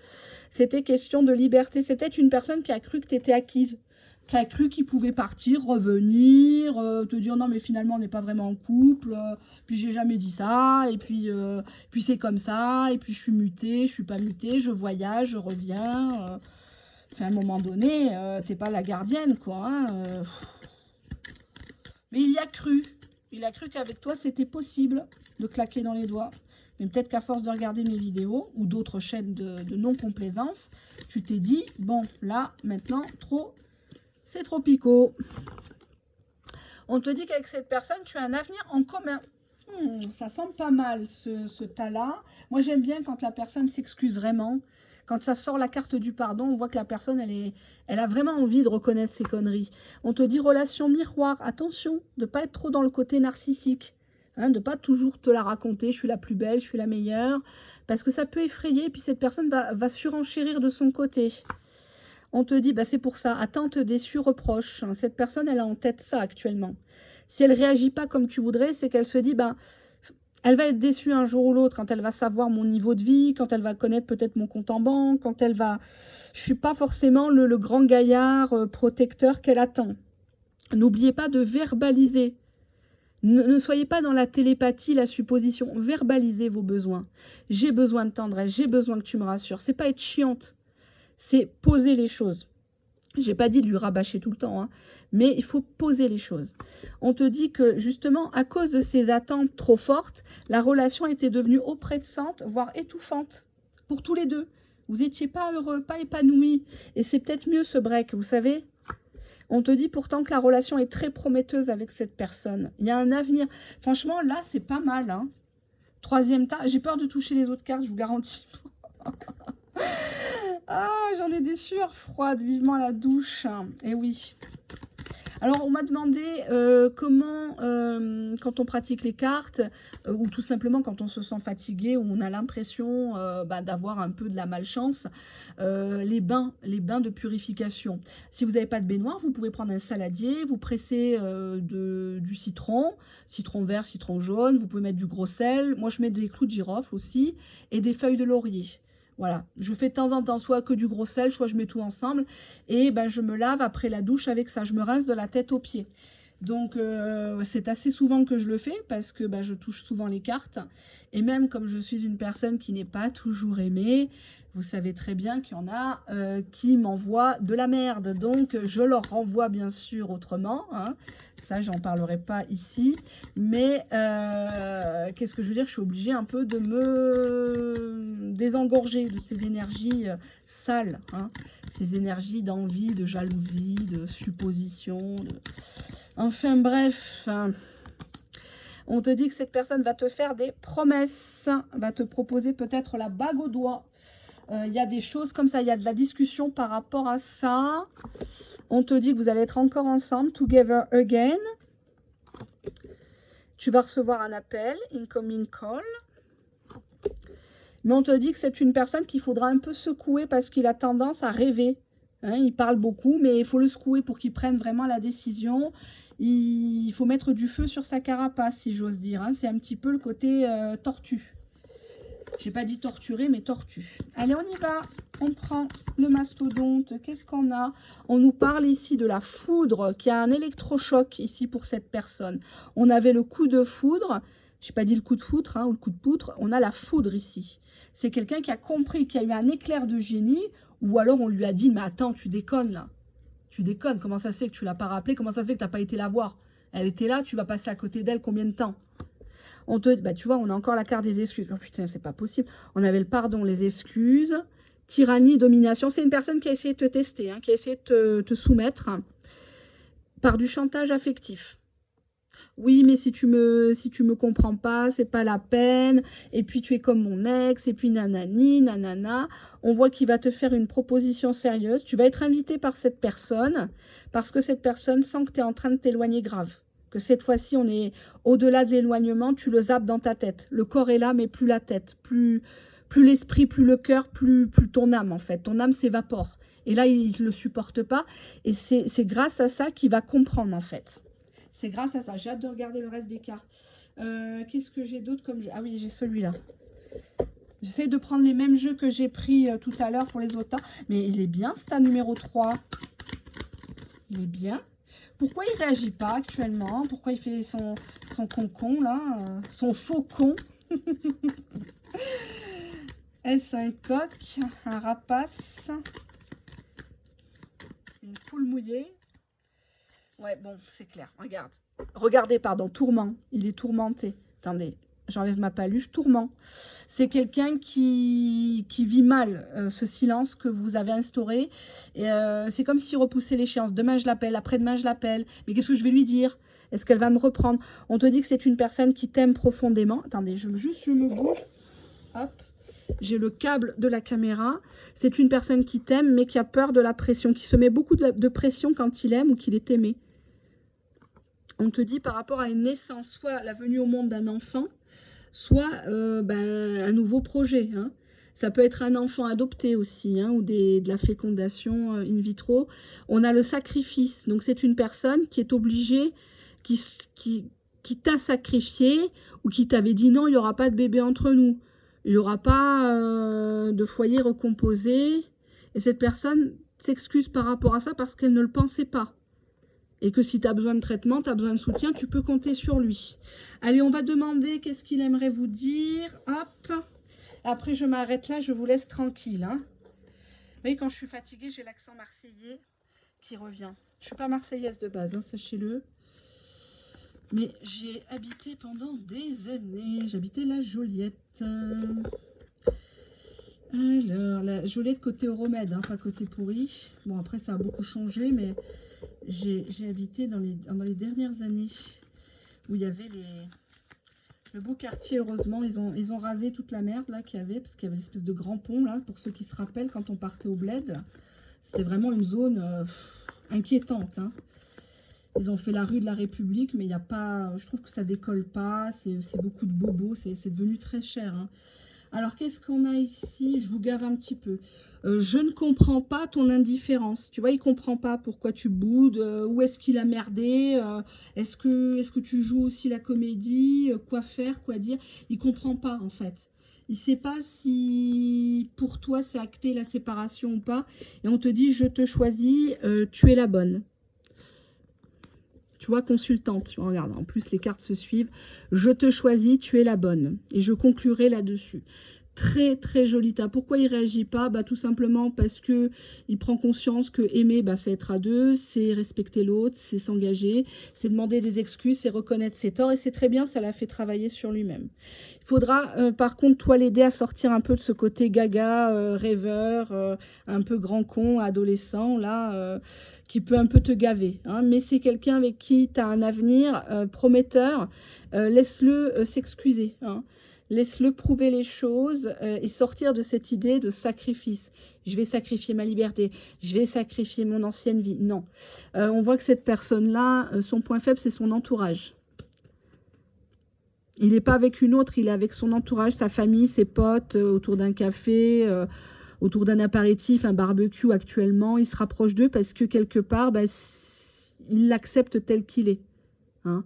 C'était question de liberté. C'est peut-être une personne qui a cru que tu étais acquise, qui a cru qu'il pouvait partir, revenir, te dire non mais finalement on n'est pas vraiment en couple, puis j'ai jamais dit ça, et puis c'est comme ça, et puis je suis mutée, je suis pas mutée, je voyage, je reviens. À un moment donné, t'es pas la gardienne, quoi. Hein, mais il y a cru. Il a cru qu'avec toi, c'était possible de claquer dans les doigts. Mais peut-être qu'à force de regarder mes vidéos ou d'autres chaînes de non-complaisance, tu t'es dit, bon, là, maintenant, c'est trop picot. On te dit qu'avec cette personne, tu as un avenir en commun. Ça semble pas mal, ce tas-là. Moi, j'aime bien quand la personne s'excuse vraiment. Quand ça sort la carte du pardon, on voit que la personne, elle a vraiment envie de reconnaître ses conneries. On te dit relation miroir. Attention, de ne pas être trop dans le côté narcissique. Hein, de ne pas toujours te la raconter, je suis la plus belle, je suis la meilleure. Parce que ça peut effrayer, et puis cette personne va surenchérir de son côté. On te dit, bah c'est pour ça, attente déçue, reproche. Cette personne, elle a en tête ça actuellement. Si elle ne réagit pas comme tu voudrais, c'est qu'elle se dit, bah, elle va être déçue un jour ou l'autre quand elle va savoir mon niveau de vie, quand elle va connaître peut-être mon compte en banque, quand elle va... Je ne suis pas forcément le grand gaillard protecteur qu'elle attend. N'oubliez pas de verbaliser. Ne soyez pas dans la télépathie, la supposition. Verbalisez vos besoins. J'ai besoin de tendresse, j'ai besoin que tu me rassures. C'est pas être chiante, c'est poser les choses. J'ai pas dit de lui rabâcher tout le temps, hein, mais il faut poser les choses. On te dit que justement, à cause de ces attentes trop fortes, la relation était devenue oppressante, voire étouffante, pour tous les deux. Vous n'étiez pas heureux, pas épanouis, et c'est peut-être mieux ce break, vous savez. On te dit pourtant que la relation est très prometteuse avec cette personne. Il y a un avenir. Franchement, là, c'est pas mal, hein. Troisième tas, j'ai peur de toucher les autres cartes, je vous garantis. Ah, j'en ai des sueurs froides, vivement la douche. Et oui. Alors, on m'a demandé comment, quand on pratique les cartes, ou tout simplement quand on se sent fatigué, ou on a l'impression d'avoir un peu de la malchance, les bains de purification. Si vous n'avez pas de baignoire, vous pouvez prendre un saladier, vous pressez du citron vert, citron jaune, vous pouvez mettre du gros sel. Moi, je mets des clous de girofle aussi, et des feuilles de laurier. Voilà, je fais de temps en temps soit que du gros sel, soit je mets tout ensemble. Et ben, je me lave après la douche avec ça. Je me rince de la tête aux pieds. Donc, c'est assez souvent que je le fais parce que ben, je touche souvent les cartes. Et même comme je suis une personne qui n'est pas toujours aimée, vous savez très bien qu'il y en a qui m'envoient de la merde. Donc, je leur renvoie bien sûr autrement. Hein. Ça, j'en parlerai pas ici. Mais qu'est-ce que je veux dire? Je suis obligée un peu de me désengorger de ces énergies sales. Hein. Ces énergies d'envie, de jalousie, de supposition. Enfin bref, on te dit que cette personne va te faire des promesses, va te proposer peut-être la bague au doigt. Il y a des choses comme ça, il y a de la discussion par rapport à ça. On te dit que vous allez être encore ensemble, together again. Tu vas recevoir un appel, incoming call. Mais on te dit que c'est une personne qu'il faudra un peu secouer parce qu'il a tendance à rêver. Hein, il parle beaucoup, mais il faut le secouer pour qu'il prenne vraiment la décision. Il faut mettre du feu sur sa carapace, si j'ose dire. Hein. C'est un petit peu le côté tortue. J'ai pas dit torturé, mais tortue. Allez, on y va. On prend le mastodonte. Qu'est-ce qu'on a? On nous parle ici de la foudre, qui a un électrochoc ici pour cette personne. On avait le coup de foudre. J'ai pas dit le coup de foudre hein, ou le coup de poutre. On a la foudre ici. C'est quelqu'un qui a compris qu'il y a eu un éclair de génie, ou alors on lui a dit, mais attends, tu déconnes là. Tu déconnes, comment ça se fait que tu l'as pas rappelé? Comment ça se fait que tu n'as pas été la voir? Elle était là, tu vas passer à côté d'elle combien de temps? On te, bah, tu vois, on a encore la carte des excuses. Oh putain, c'est pas possible. On avait le pardon, les excuses, tyrannie, domination. C'est une personne qui a essayé de te tester, hein, qui a essayé de te soumettre par du chantage affectif. Oui, mais si tu me comprends pas, c'est pas la peine. Et puis tu es comme mon ex, et puis nanani, nanana. On voit qu'il va te faire une proposition sérieuse. Tu vas être invité par cette personne parce que cette personne sent que tu es en train de t'éloigner grave. Que cette fois-ci, on est au-delà de l'éloignement, tu le zappes dans ta tête. Le corps est là, mais plus la tête, plus l'esprit, plus le cœur, plus ton âme en fait. Ton âme s'évapore. Et là, il ne le supporte pas. Et c'est grâce à ça qu'il va comprendre en fait. C'est grâce à ça. J'ai hâte de regarder le reste des cartes. Qu'est-ce que j'ai d'autre comme jeu? Ah oui, j'ai celui-là. J'essaie de prendre les mêmes jeux que j'ai pris tout à l'heure pour les autres. Mais il est bien, c'est un numéro 3. Il est bien. Pourquoi il ne réagit pas actuellement? Pourquoi il fait son concon là? Son faucon? Est-ce un coq? Un rapace? Une poule mouillée? Ouais, bon, c'est clair. Regarde. Regardez, pardon, tourment. Il est tourmenté. Attendez, j'enlève ma paluche. Tourment. C'est quelqu'un qui vit mal ce silence que vous avez instauré. C'est comme s'il repoussait l'échéance. Demain, je l'appelle. Après-demain, je l'appelle. Mais qu'est-ce que je vais lui dire? Est-ce qu'elle va me reprendre? On te dit que c'est une personne qui t'aime profondément. Attendez, je me bouge. Hop. J'ai le câble de la caméra. C'est une personne qui t'aime, mais qui a peur de la pression, qui se met beaucoup de pression quand il aime ou qu'il est aimé. On te dit par rapport à une naissance, soit la venue au monde d'un enfant, soit un nouveau projet. Hein. Ça peut être un enfant adopté aussi, hein, ou de la fécondation in vitro. On a le sacrifice. Donc c'est une personne qui est obligée, qui t'a sacrifié, ou qui t'avait dit non, il n'y aura pas de bébé entre nous. Il n'y aura pas de foyer recomposé. Et cette personne s'excuse par rapport à ça parce qu'elle ne le pensait pas. Et que si tu as besoin de traitement, tu as besoin de soutien, tu peux compter sur lui. Allez, on va demander qu'est-ce qu'il aimerait vous dire. Hop. Après, je m'arrête là, je vous laisse tranquille. Hein. Vous voyez, quand je suis fatiguée, j'ai l'accent marseillais qui revient. Je ne suis pas marseillaise de base, hein, sachez-le. Mais j'ai habité pendant des années. J'habitais la Joliette. Alors, la Joliette côté Euromède, hein, pas côté pourri. Bon, après, ça a beaucoup changé, mais j'ai habité dans les dernières années où il y avait le beau quartier. Heureusement, ils ont rasé toute la merde là qu'il y avait, parce qu'il y avait l'espèce de grand pont là, pour ceux qui se rappellent, quand on partait au bled. C'était vraiment une zone inquiétante. Hein. Ils ont fait la rue de la République, mais il n'y a pas, je trouve que ça décolle pas, c'est beaucoup de bobos, c'est devenu très cher. Hein. Alors, qu'est-ce qu'on a ici? Je vous gave un petit peu. Je ne comprends pas ton indifférence. Tu vois, il ne comprend pas pourquoi tu boudes, où est-ce qu'il a merdé, est-ce que tu joues aussi la comédie, quoi faire, quoi dire. Il ne comprend pas, en fait. Il ne sait pas si pour toi c'est acté la séparation ou pas. Et on te dit, je te choisis, tu es la bonne. Tu vois, consultante, tu regardes, en plus les cartes se suivent. Je te choisis, tu es la bonne. Et je conclurai là-dessus. Très très joli tas. Pourquoi il réagit pas? Bah tout simplement parce que il prend conscience que aimer, bah, c'est être à deux, c'est respecter l'autre, c'est s'engager, c'est demander des excuses, c'est reconnaître ses torts, et c'est très bien, ça l'a fait travailler sur lui-même. Il faudra par contre toi l'aider à sortir un peu de ce côté gaga, rêveur, un peu grand con, adolescent là, qui peut un peu te gaver. Hein. Mais c'est quelqu'un avec qui tu as un avenir prometteur. Laisse-le s'excuser. Hein. Laisse-le prouver les choses et sortir de cette idée de sacrifice. Je vais sacrifier ma liberté, je vais sacrifier mon ancienne vie. Non. On voit que cette personne-là, son point faible, c'est son entourage. Il n'est pas avec une autre, il est avec son entourage, sa famille, ses potes, autour d'un café. autour d'un apéritif, un barbecue actuellement, il se rapproche d'eux parce que quelque part, bah, il l'accepte tel qu'il est. Hein.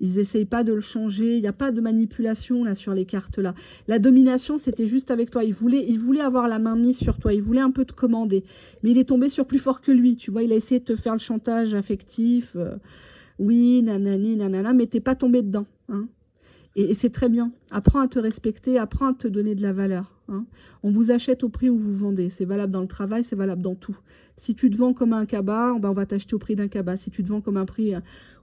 Ils n'essayent pas de le changer. Il n'y a pas de manipulation là sur les cartes là. La domination, c'était juste avec toi. Il voulait avoir la main mise sur toi. Il voulait un peu te commander. Mais il est tombé sur plus fort que lui. Tu vois, il a essayé de te faire le chantage affectif. Oui, nanani, nanana, mais t'es pas tombé dedans. Hein. Et c'est très bien. Apprends à te respecter, apprends à te donner de la valeur. Hein. On vous achète au prix où vous vendez. C'est valable dans le travail, c'est valable dans tout. Si tu te vends comme un cabas, ben on va t'acheter au prix d'un cabas. Si tu te vends comme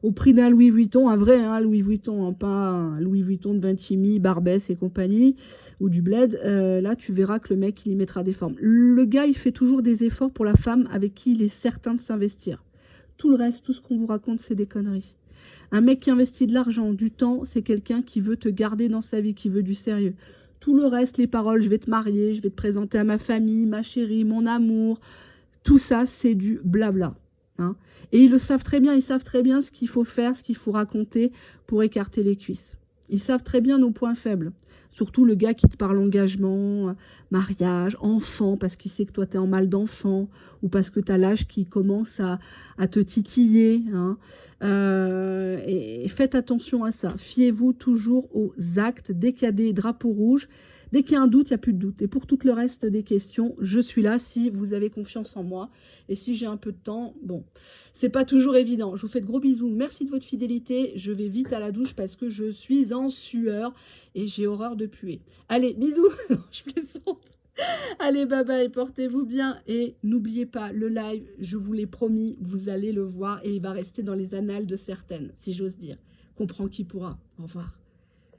au prix d'un Louis Vuitton, un vrai Louis Vuitton, hein, pas un Louis Vuitton de Vintimille, Barbès et compagnie, ou du Bled, là tu verras que le mec il y mettra des formes. Le gars il fait toujours des efforts pour la femme avec qui il est certain de s'investir. Tout le reste, tout ce qu'on vous raconte, c'est des conneries. Un mec qui investit de l'argent, du temps, c'est quelqu'un qui veut te garder dans sa vie, qui veut du sérieux. Tout le reste, les paroles, je vais te marier, je vais te présenter à ma famille, ma chérie, mon amour, tout ça, c'est du blabla. Hein. Et ils le savent très bien, ils savent très bien ce qu'il faut faire, ce qu'il faut raconter pour écarter les cuisses. Ils savent très bien nos points faibles. Surtout le gars qui te parle engagement, mariage, enfant, parce qu'il sait que toi tu es en mal d'enfant, ou parce que tu as l'âge qui commence à te titiller. Hein. Et faites attention à ça. Fiez-vous toujours aux actes. Dès qu'il y a des drapeaux rouges, dès qu'il y a un doute, il n'y a plus de doute. Et pour tout le reste des questions, je suis là si vous avez confiance en moi. Et si j'ai un peu de temps, bon, c'est pas toujours évident. Je vous fais de gros bisous. Merci de votre fidélité. Je vais vite à la douche parce que je suis en sueur et j'ai horreur de puer. Allez, bisous. Je plaisante. Allez, bye bye, portez-vous bien. Et n'oubliez pas, le live, je vous l'ai promis, vous allez le voir et il va rester dans les annales de certaines, si j'ose dire. Comprends qui pourra. Au revoir.